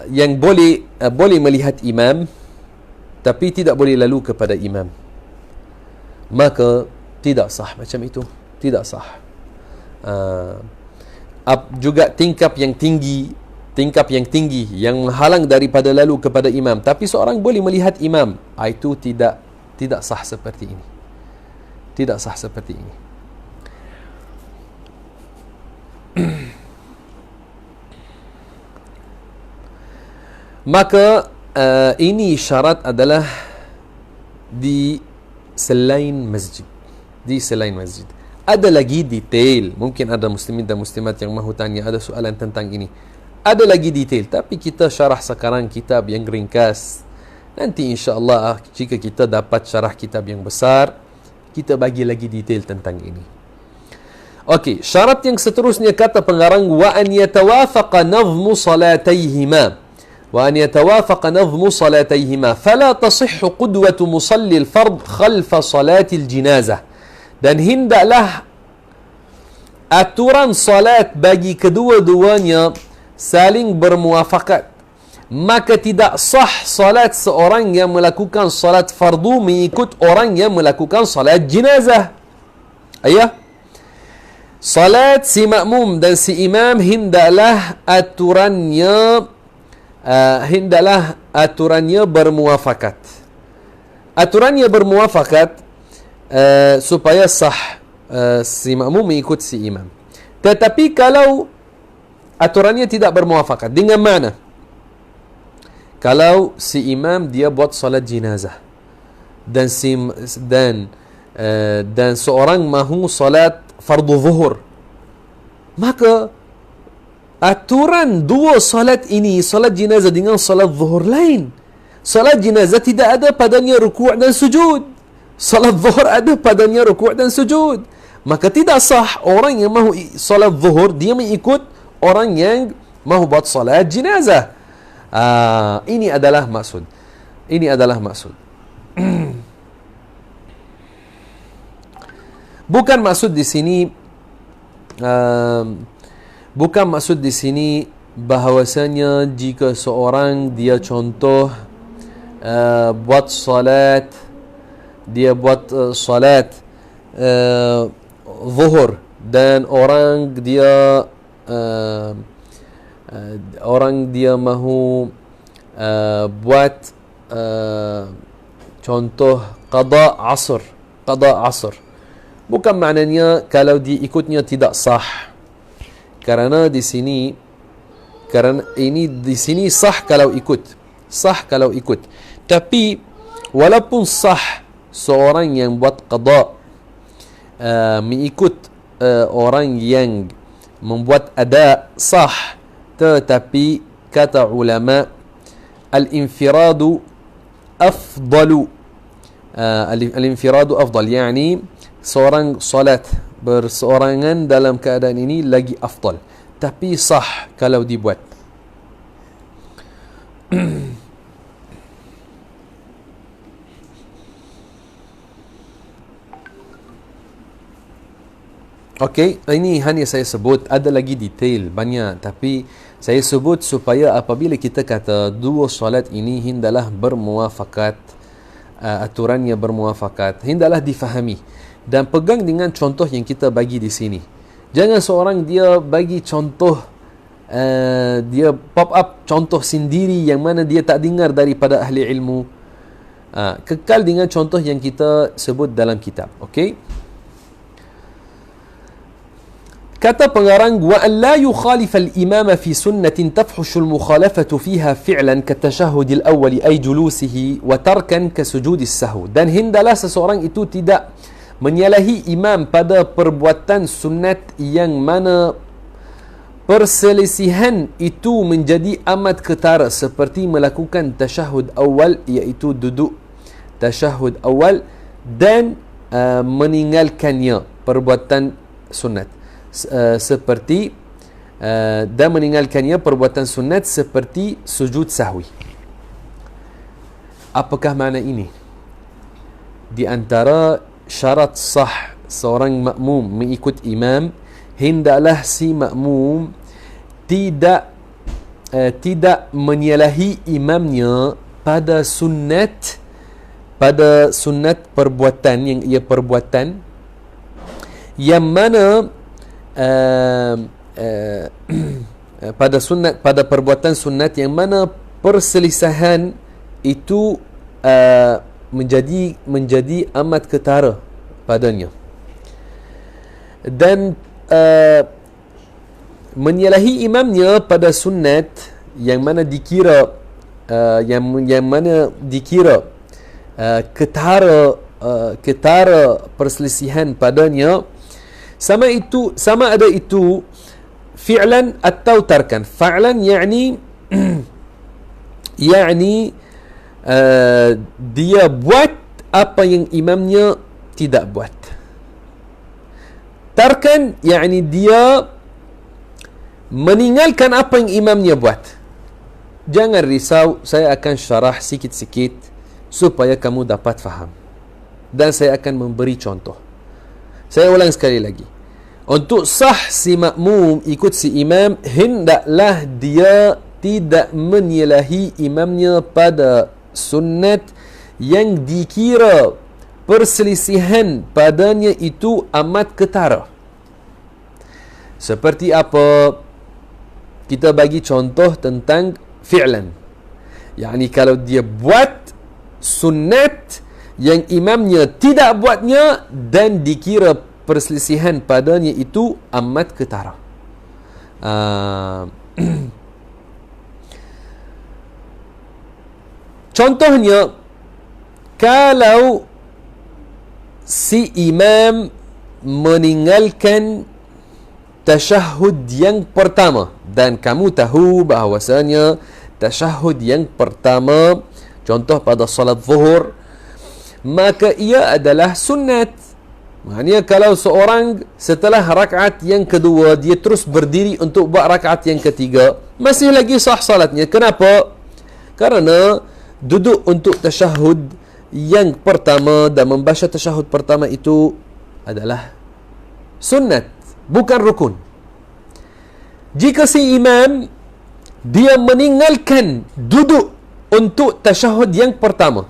yang boleh melihat imam, tapi tidak boleh lalu kepada imam, maka tidak sah macam itu, tidak sah. Juga tingkap yang tinggi yang menghalang daripada lalu kepada imam, tapi seorang boleh melihat imam, itu tidak sah seperti ini. Tidak sah seperti ini. Maka ini syarat adalah di selain masjid. Di selain masjid. Ada lagi detail. Mungkin ada muslimin dan muslimat yang mahu tanya, ada soalan tentang ini. Ada lagi detail, tapi kita syarah sekarang kitab yang ringkas. Nanti insya-Allah jika kita dapat syarah kitab yang besar, kita bagi lagi detail tentang ini. Okey, syarat yang seterusnya kata pengarang, wa an yatawafaqa nazmu salatayhima. Wa an yatawafaqa nazmu salatayhima fala tasihhu qudwatu musalli al-fard khalfa salati al-jinazah. Dan hendaklah aturan salat bagi kedua-duanya saling bermuafakat. Maka tidak sah salat seorang yang melakukan salat fardu mengikut orang yang melakukan salat jenazah. Ayah, salat si makmum dan si imam hendaklah aturannya bermuafakat. Aturannya bermuafakat supaya sah si makmum mengikut si imam. Tetapi kalau aturannya tidak bermuafakat, dengan mana? Kalau si imam dia buat salat jenazah dan seorang mahu salat fardu zuhur, maka aturan dua salat ini, salat jenazah dengan salat zuhur lain. Salat jenazah tidak ada padanya rukuk dan sujud. Salat zuhur ada padanya rukuk dan sujud. Maka tidak sah orang yang mahu salat zuhur dia mengikut orang yang mahu buat salat jenazah. Ini adalah maksud. Ini adalah maksud. Bukan maksud di sini bukan maksud di sini bahawasanya jika seorang dia contoh buat salat, dia buat salat zuhur dan orang dia mahu buat contoh qada asr. Bukan maknanya kalau diikutnya tidak sah. Kerana di sini sah kalau ikut. Tapi walaupun sah seorang yang buat qada mengikut orang yang membuat ada sah, tetapi kata ulama al-infiradu afdalu. Al-infiradu afdal, yani seorang salat berseorangan dalam keadaan ini lagi afdal, tapi sah kalau dibuat. Okey, ini hanya saya sebut, ada lagi detail banyak, tapi saya sebut supaya apabila kita kata dua solat ini hendaklah bermuafakat, aturannya bermuafakat, hendaklah difahami dan pegang dengan contoh yang kita bagi di sini. Jangan seorang dia bagi contoh, dia pop up contoh sendiri yang mana dia tak dengar daripada ahli ilmu. Kekal dengan contoh yang kita sebut dalam kitab. Okey? kata pengarang, wa an la yukhalif al-imam fi sunnatin tafhushu al-mukhalafatu fiha fi'lan ka tashahhud al-awwal ay julusihi wa tarkan ka sujud as-sahw. Dan hendaklah seseorang itu tidak menyalahi imam pada perbuatan sunat yang mana perselisihan itu menjadi amat ketara, seperti melakukan tasyahud awal, iaitu duduk tasyahud awal, dan meninggalkannya perbuatan sunat seperti dan meninggalkannya perbuatan sunat seperti sujud sahwi. Apakah makna ini? Di antara syarat sah seorang makmum mengikut imam, hendaklah si makmum tidak menyalahi imamnya pada sunat perbuatan yang ia perbuatan yang mana pada perbuatan sunat yang mana perselisihan itu menjadi amat ketara padanya, dan menyalahi imamnya pada sunat yang mana dikira ketara perselisihan padanya, sama ada itu fi'lan atau tarkan. Fa'lan yakni dia buat apa yang imamnya tidak buat. Tarkan yakni dia meninggalkan apa yang imamnya buat. Jangan risau, saya akan syarah sikit-sikit supaya kamu dapat faham, dan saya akan memberi contoh. Saya ulang sekali lagi. Untuk sah si makmum ikut si imam, hendaklah dia tidak menyalahi imamnya pada sunat yang dikira perselisihan padanya itu amat ketara. Seperti apa? Kita bagi contoh tentang fi'lan. Yani kalau dia buat sunat yang imamnya tidak buatnya dan dikira perselisihan padanya itu amat ketara. Contohnya, kalau si imam meninggalkan tasyahud yang pertama, dan kamu tahu bahawasanya tasyahud yang pertama, contoh pada salat zuhur, maka ia adalah sunat. Maknanya kalau seorang setelah rakaat yang kedua dia terus berdiri untuk buat rakaat yang ketiga, masih lagi sah salatnya. Kenapa? Karena duduk untuk tasyahud yang pertama dan membaca tasyahud pertama itu adalah sunat, bukan rukun. Jika si imam dia meninggalkan duduk untuk tasyahud yang pertama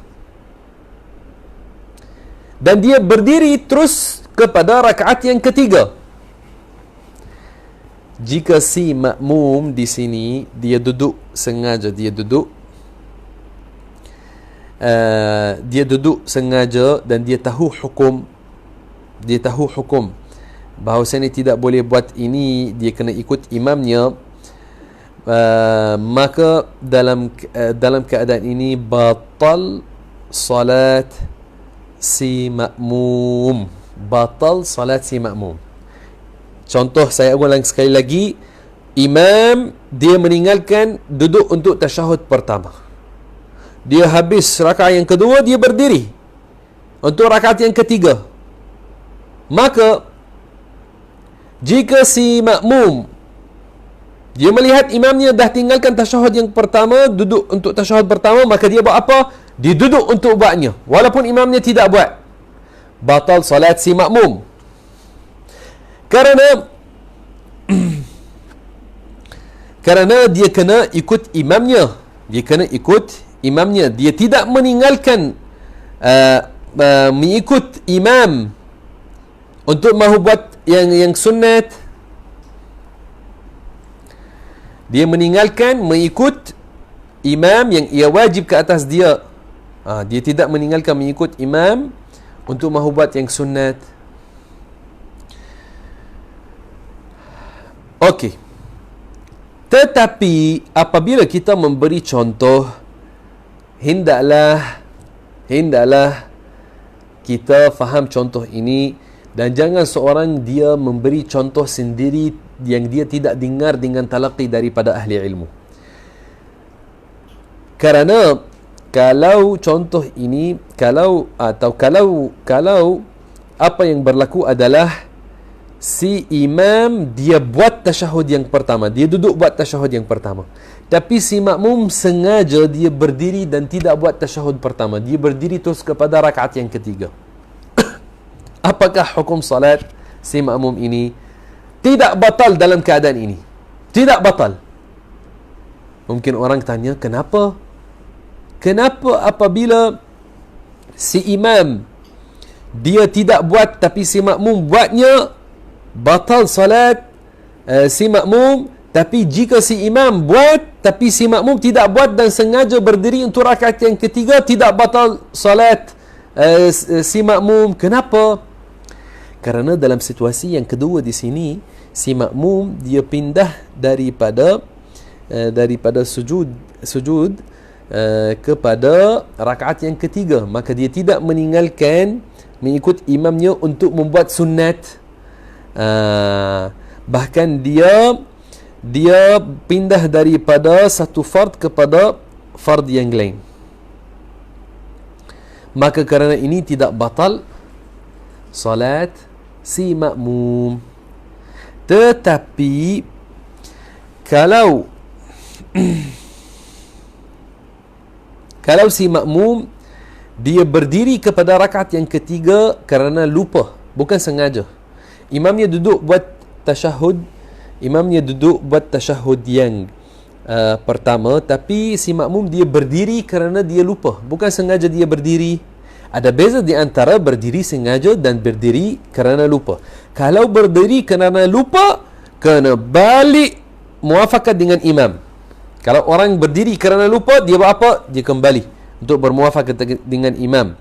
dan dia berdiri terus kepada rakaat yang ketiga, jika si makmum di sini dia duduk sengaja, dia duduk sengaja dan dia tahu hukum bahawasanya tidak boleh buat ini, dia kena ikut imamnya, maka dalam keadaan ini batal salat si makmum. Batal salat si makmum. Contoh, saya ulang sekali lagi. Imam dia meninggalkan duduk untuk tasyahud pertama, dia habis rakaat yang kedua, dia berdiri untuk rakaat yang ketiga. Maka jika si makmum dia melihat imamnya dah tinggalkan tasyahud yang pertama, duduk untuk tasyahud pertama, maka dia buat apa? Dia duduk untuk buatnya walaupun imamnya tidak buat. Batal salat si makmum. Kerana dia kena ikut imamnya. Dia tidak meninggalkan mengikut imam untuk mahu buat yang sunat. Dia meninggalkan mengikut imam yang ia wajib ke atas dia. Dia tidak meninggalkan mengikut imam untuk mahu buat yang sunat. Okey. Tetapi apabila kita memberi contoh, hendaklah kita faham contoh ini, dan jangan seorang dia memberi contoh sendiri yang dia tidak dengar dengan talaqi daripada ahli ilmu. Kerana kalau contoh ini, kalau apa yang berlaku adalah si imam dia buat tasyahud yang pertama, dia duduk buat tasyahud yang pertama, tapi si makmum sengaja dia berdiri dan tidak buat tasyahud pertama, dia berdiri terus kepada rakaat yang ketiga. Apakah hukum salat si makmum ini? Tidak batal dalam keadaan ini. Tidak batal. Mungkin orang tanya, kenapa? Kenapa apabila si imam dia tidak buat tapi si makmum buatnya, batal salat si makmum? Tapi jika si imam buat tapi si makmum tidak buat dan sengaja berdiri untuk rakaat yang ketiga, tidak batal salat si makmum. Kenapa? Kerana dalam situasi yang kedua di sini, si makmum dia pindah daripada sujud kepada rakaat yang ketiga, maka dia tidak meninggalkan mengikut imamnya untuk membuat sunat. Bahkan dia pindah daripada satu fard kepada fard yang lain. Maka kerana ini tidak batal salat si makmum. Tetapi kalau si makmum dia berdiri kepada rakaat yang ketiga kerana lupa, bukan sengaja. Imamnya duduk buat tasyahud yang pertama, tapi si makmum dia berdiri kerana dia lupa, bukan sengaja dia berdiri. Ada beza di antara berdiri sengaja dan berdiri kerana lupa. Kalau berdiri kerana lupa, kena balik muafakat dengan imam. Kalau orang berdiri kerana lupa, dia buat apa? Dia kembali untuk bermuafakat dengan imam.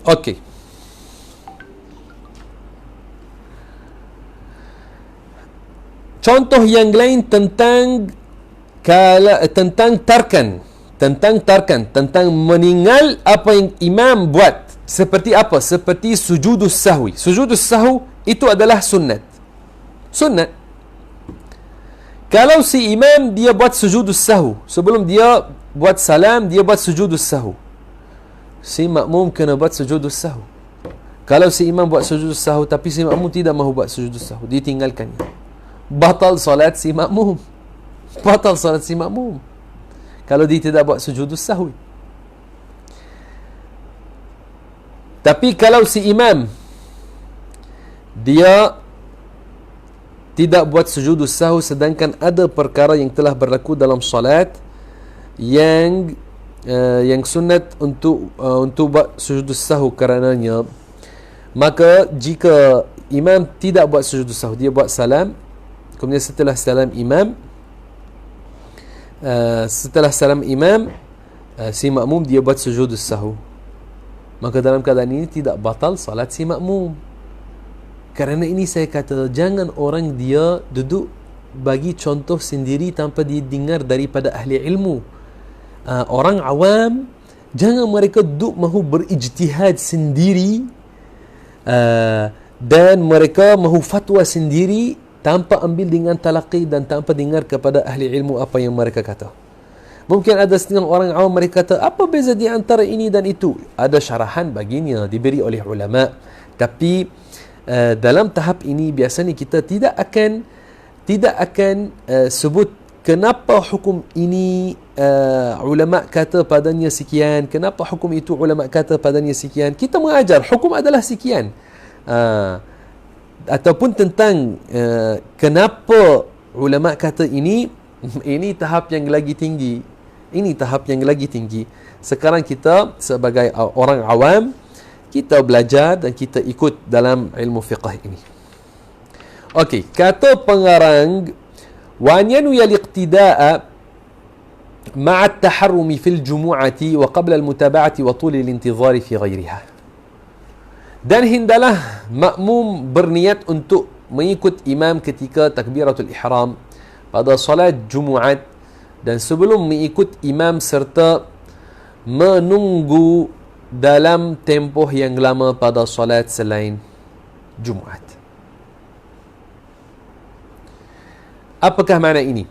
Okey. Contoh yang lain tentang tarkan, tentang meninggal apa yang imam buat. Seperti apa? Seperti sujudus sahwi. Sujudus sahwi itu adalah sunat. Kalau si imam dia buat sujudus sahwi, sebelum dia buat salam, dia buat sujudus sahwi, si makmum kena buat sujudus sahwi. Kalau si imam buat sujudus sahwi tapi si makmum tidak mahu buat sujudus sahwi, ditinggalkannya, batal salat si makmum. Batal salat si makmum kalau dia tidak buat sujudus sahwi. Tapi kalau si imam dia tidak buat sujudus sahwi, sedangkan ada perkara yang telah berlaku dalam salat yang sunat untuk buat sujudus sahwi karenanya, maka jika imam tidak buat sujudus sahwi, dia buat salam, kemudian setelah salam imam si makmum dia buat sujudus sahwi, maka dalam keadaan ini tidak batal salat si makmum. Kerana ini saya kata, jangan orang dia duduk bagi contoh sendiri tanpa didengar daripada ahli ilmu. Orang awam, jangan mereka duduk mahu berijtihad sendiri dan mereka mahu fatwa sendiri tanpa ambil dengan talaqi dan tanpa dengar kepada ahli ilmu apa yang mereka kata. Mungkin ada setengah orang awam mereka kata, apa beza di antara ini dan itu? Ada syarahan baginya diberi oleh ulama. Tapi dalam tahap ini biasanya kita tidak akan sebut kenapa hukum ini ulama kata padanya sekian, kenapa hukum itu ulama kata padanya sekian. Kita mengajar hukum adalah sekian. Ataupun tentang kenapa ulama kata ini tahap yang lagi tinggi. Ini tahap yang lagi tinggi. Sekarang kita sebagai orang awam, kita belajar dan kita ikut dalam ilmu fiqh ini. Okey, kata pengarang, wa yanwi al-iqtida'a مع التحرم في الجمعة وقبل المتابعة وطول الانتظار في غيرها. Dan hendaklah makmum berniat untuk mengikut imam ketika takbiratul ihram pada solat Jumaat dan sebelum mengikut imam serta menunggu dalam tempoh yang lama pada solat selain Jumaat. Apakah makna ini?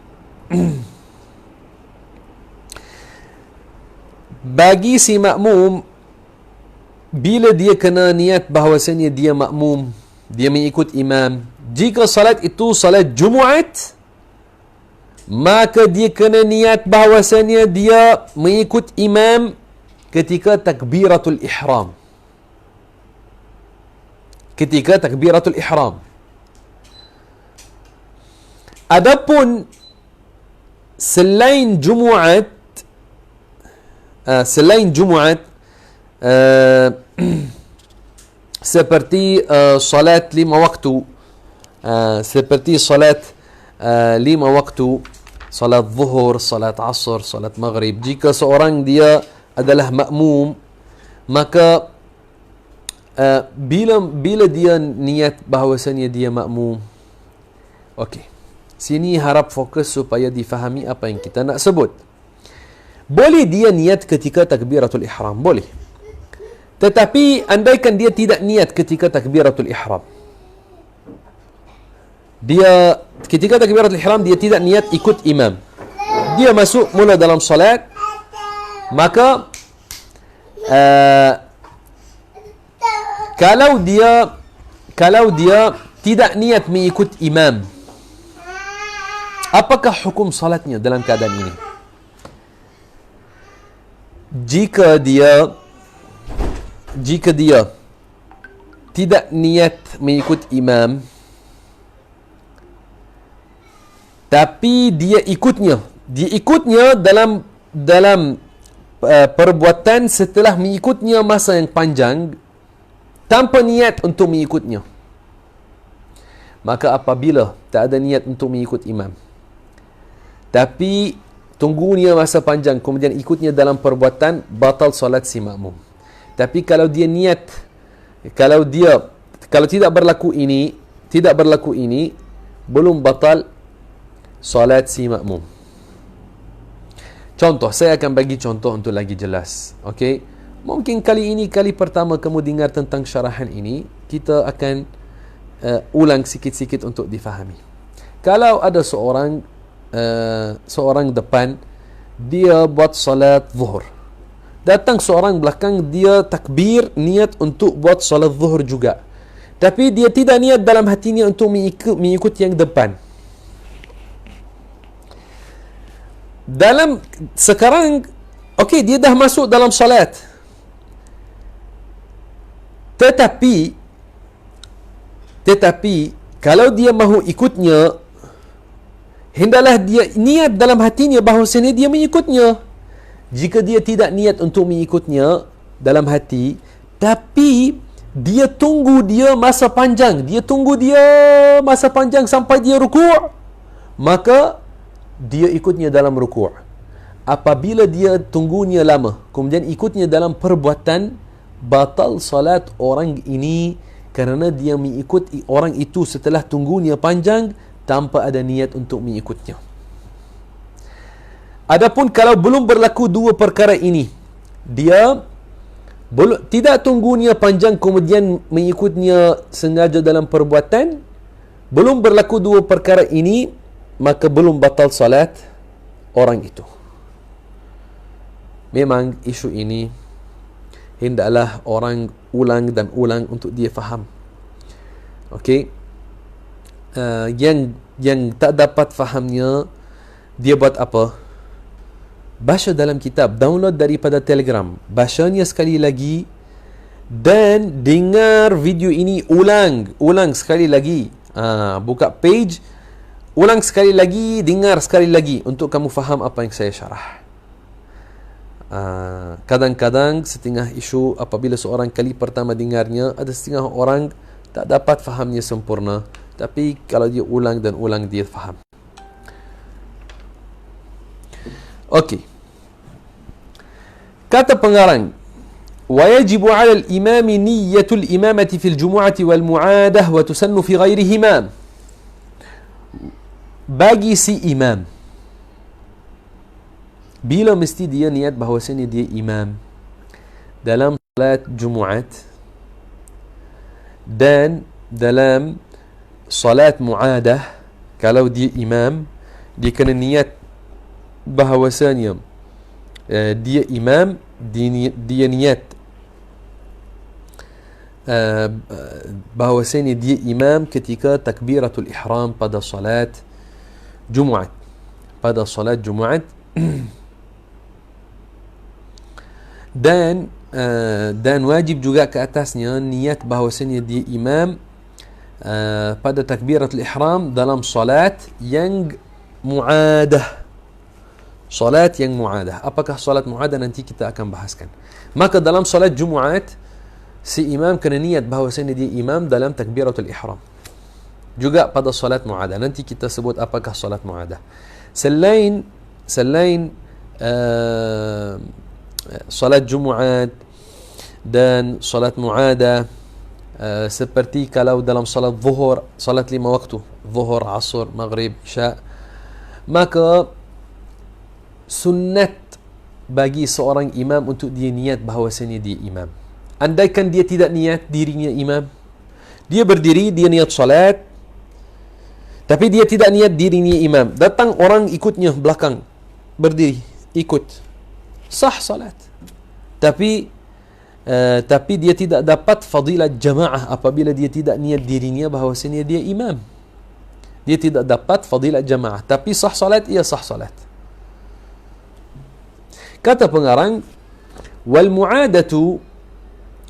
Bagi si makmum, bila dia kena niat bahawasanya dia makmum, dia mengikut imam, jika salat itu salat Jumaat, maka dia kena niat bahawasanya dia mengikut imam ketika takbiratul ihram. Ketika takbiratul ihram. Adapun selain Jumaat, seperti salat 5 waktu, seperti salat 5 waktu, salat zuhur, salat asr, salat maghrib. Jika seorang dia adalah makmum, maka bila dia niat bahawasanya dia makmum, okey, sini harap fokus supaya difahami apa yang kita nak sebut. Boleh dia niat ketika takbiratul ihram, boleh. Tetapi andaikan dia tidak niat ketika takbiratul ihram, dia ketika takbiratul ihram dia tidak niat ikut imam, dia masuk mula dalam salat, maka kalau dia tidak niat mengikut imam, apakah hukum salatnya dalam keadaan ini? Jika dia tidak niat mengikut imam, tapi dia ikutnya dalam perbuatan setelah mengikutnya masa yang panjang tanpa niat untuk mengikutnya, maka apabila tak ada niat untuk mengikut imam, tapi tunggunya masa panjang kemudian ikutnya dalam perbuatan, batal solat si makmum. Tapi kalau dia niat, kalau tidak berlaku ini, belum batal solat si makmum. Contoh, saya akan bagi contoh untuk lagi jelas. Okey, mungkin kali ini kali pertama kamu dengar tentang syarahan ini, kita akan ulang sikit-sikit untuk difahami. Kalau ada seorang depan, dia buat salat zuhur, datang seorang belakang, dia takbir niat untuk buat salat zuhur juga, tapi dia tidak niat dalam hatinya untuk mengikut yang depan. Sekarang okey, dia dah masuk dalam salat, tetapi kalau dia mahu ikutnya, hendaklah dia niat dalam hatinya bahawasanya dia mengikutnya. Jika dia tidak niat untuk mengikutnya dalam hati, tapi dia tunggu dia masa panjang, sampai dia rukuk, maka dia ikutnya dalam rukuk. Apabila dia tunggunya lama, kemudian ikutnya dalam perbuatan, batal salat orang ini kerana dia mengikut orang itu setelah tunggunya panjang tanpa ada niat untuk mengikutnya. Adapun kalau belum berlaku dua perkara ini, dia tidak tunggunya panjang kemudian mengikutnya sengaja dalam perbuatan, belum berlaku dua perkara ini, maka belum batal salat orang itu. Memang isu ini hendaklah orang ulang dan ulang untuk dia faham. Okey, yang tak dapat fahamnya, dia buat apa? Baca dalam kitab, download daripada Telegram, bacanya sekali lagi dan dengar video ini ulang sekali lagi. Buka page, ulang sekali lagi, dengar sekali lagi untuk kamu faham apa yang saya syarah. Kadang-kadang setengah isu apabila seorang kali pertama dengarnya, ada setengah orang tak dapat fahamnya sempurna, tapi kalau dia ulang dan ulang, dia faham. Okey. Kata pengarang, ويجب على الإمام نية الإمامة في الجمعة والمعادة وتسن في غيرهما. Bagi si imam, bila mesti dia niat bahawasanya dia imam dalam salat Jumaat dan dalam salat muadah. Kalau dia imam, dia kena niat bahawasanya dia imam, dia niat bahawasanya dia imam ketika takbiratul ihram pada salat Jumaat. Pada salat Jumaat. Dan wajib juga ke atasnya niat bahawasanya dia imam pada takbiratul ihram dalam salat yang muadah. Salat yang muadah. Apakah salat muadah, nanti kita akan bahaskan. Maka dalam salat Jumaat, si imam kena niat bahawasanya dia imam dalam takbiratul ihram. Juga pada salat muadah. Nanti kita sebut apakah salat muadah. Selain salat Jumaat dan salat muadah, seperti kalau dalam salat zuhur, salat 5 waktu, zuhur, asur, maghrib, isya, maka sunnat bagi seorang imam untuk dia niat bahawasanya dia imam. Andaikan dia tidak niat dirinya imam, dia berdiri, dia niat salat, tapi dia tidak niat dirinya imam, datang orang ikutnya belakang, berdiri, ikut, sah salat. Tapi dia tidak dapat fadilat jamaah apabila dia tidak niat dirinya bahawasanya dia imam. Dia tidak dapat fadilat jamaah, tapi sah salat, ia sah salat. Kata pengarang, wal mu'adatu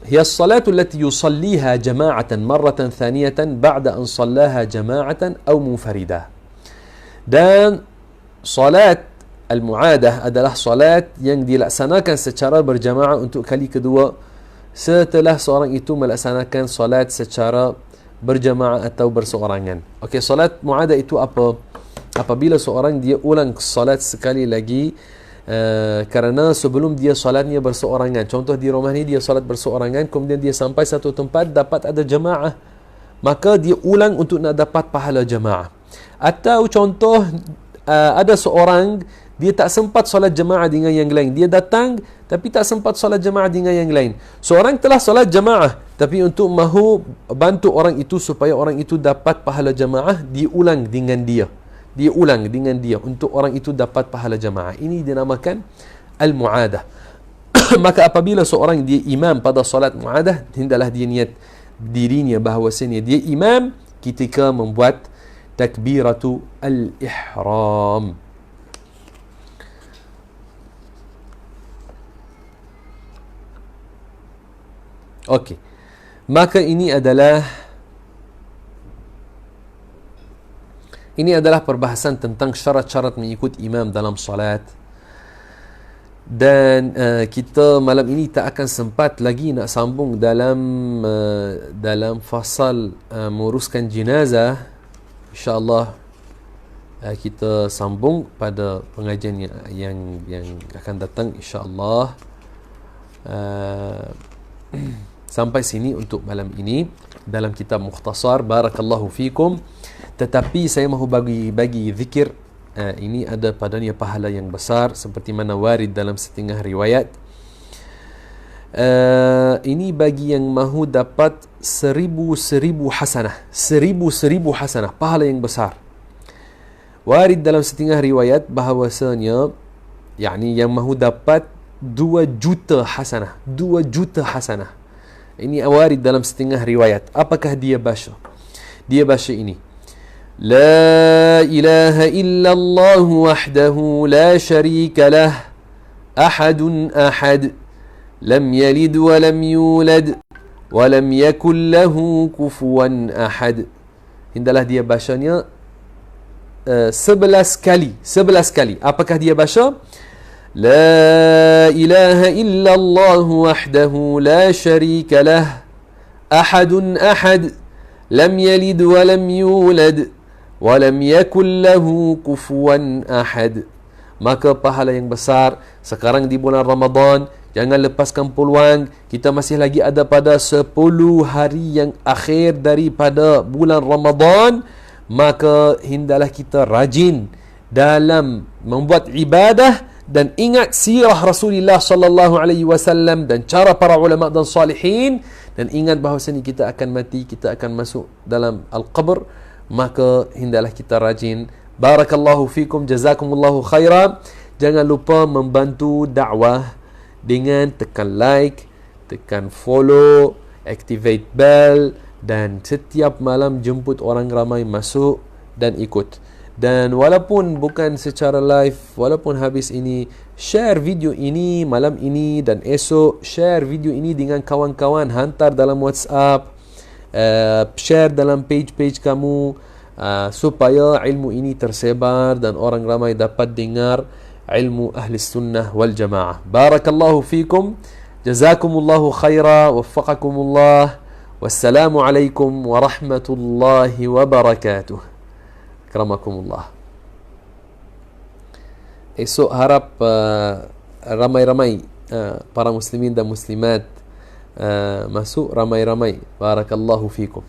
هي الصلاة التي يصليها جماعة مرة ثانية بعد أن صلاها جماعة أو منفردة. Dan salat al-mu'adah adalah salat yang dilaksanakan secara berjamaah untuk kali kedua setelah seorang itu melaksanakan salat secara berjamaah atau berseorangan. Okey, salat mu'adah itu apa? Apabila seorang dia ulang salat sekali lagi, kerana sebelum dia salatnya berseorangan. Contoh di rumah ni dia salat berseorangan, kemudian dia sampai satu tempat dapat ada jamaah, maka dia ulang untuk nak dapat pahala jamaah. Atau contoh ada seorang dia tak sempat salat jamaah dengan yang lain, dia datang tapi tak sempat salat jamaah dengan yang lain. Seorang telah salat jamaah, tapi untuk mahu bantu orang itu supaya orang itu dapat pahala jamaah, dia ulang dengan dia untuk orang itu dapat pahala jamaah. Ini dinamakan al-mu'adah. Maka apabila seorang dia imam pada salat mu'adah, hendaklah dia niat dirinya bahawasanya dia imam ketika membuat takbiratu al-ihram. Okey. Maka ini adalah perbahasan tentang syarat-syarat mengikut imam dalam salat. Dan kita malam ini tak akan sempat lagi nak sambung dalam fasal menguruskan jenazah. InsyaAllah kita sambung pada pengajian yang akan datang, insyaAllah. Sampai sini untuk malam ini dalam kitab Mukhtasar. Barakallahu fikum. Tetapi saya mahu bagi zikir, ini ada padanya pahala yang besar seperti mana warid dalam setengah riwayat. Ini bagi yang mahu dapat 1000 hasanah, 1000 hasanah, pahala yang besar. Warid dalam setengah riwayat bahawasanya yakni yang mahu dapat 2 juta hasanah, 2 juta hasanah. Ini warid dalam setengah riwayat. Apakah dia baca? Dia baca ini: La ilaha illallah wahdahu la syarika lah, ahadun ahad, lam yalid wa lam yulad wa lam yakul lahu kufuwan ahad. Hendaklah dia bacanya 11 kali. Apakah dia baca? La ilaha illallah wahdahu la syarika lah, ahadun ahad, lam yalid wa lam yulad wa lam yakul lahu kufuwan ahad. maka pahala yang besar. Sekarang di bulan Ramadan, jangan lepaskan peluang. Kita masih lagi ada pada 10 hari yang akhir daripada bulan Ramadan. Maka hendaklah kita rajin dalam membuat ibadah dan ingat sirah Rasulullah sallallahu alaihi wasallam dan cara para ulama dan salihin, dan ingat bahawa kita akan mati, kita akan masuk dalam al-qabr. Maka hendaklah kita rajin. Barakallahu fikum, jazakumullahu khairan. Jangan lupa membantu dakwah dengan tekan like, tekan follow, activate bell, dan setiap malam jemput orang ramai masuk dan ikut. Dan walaupun bukan secara live, walaupun habis ini, share video ini malam ini dan esok, share video ini dengan kawan-kawan, hantar dalam WhatsApp, share dalam page-page kamu, supaya ilmu ini tersebar dan orang ramai dapat dengar ilmu ahli sunnah wal jamaah. Barakallahu fikum, jazakumullahu khaira, waffaqakumullah. Wassalamualaikum warahmatullahi wabarakatuh. Akramakumullah. Esok harap ramai-ramai para muslimin dan muslimat masuk ramai-ramai. Barakallahu fikum.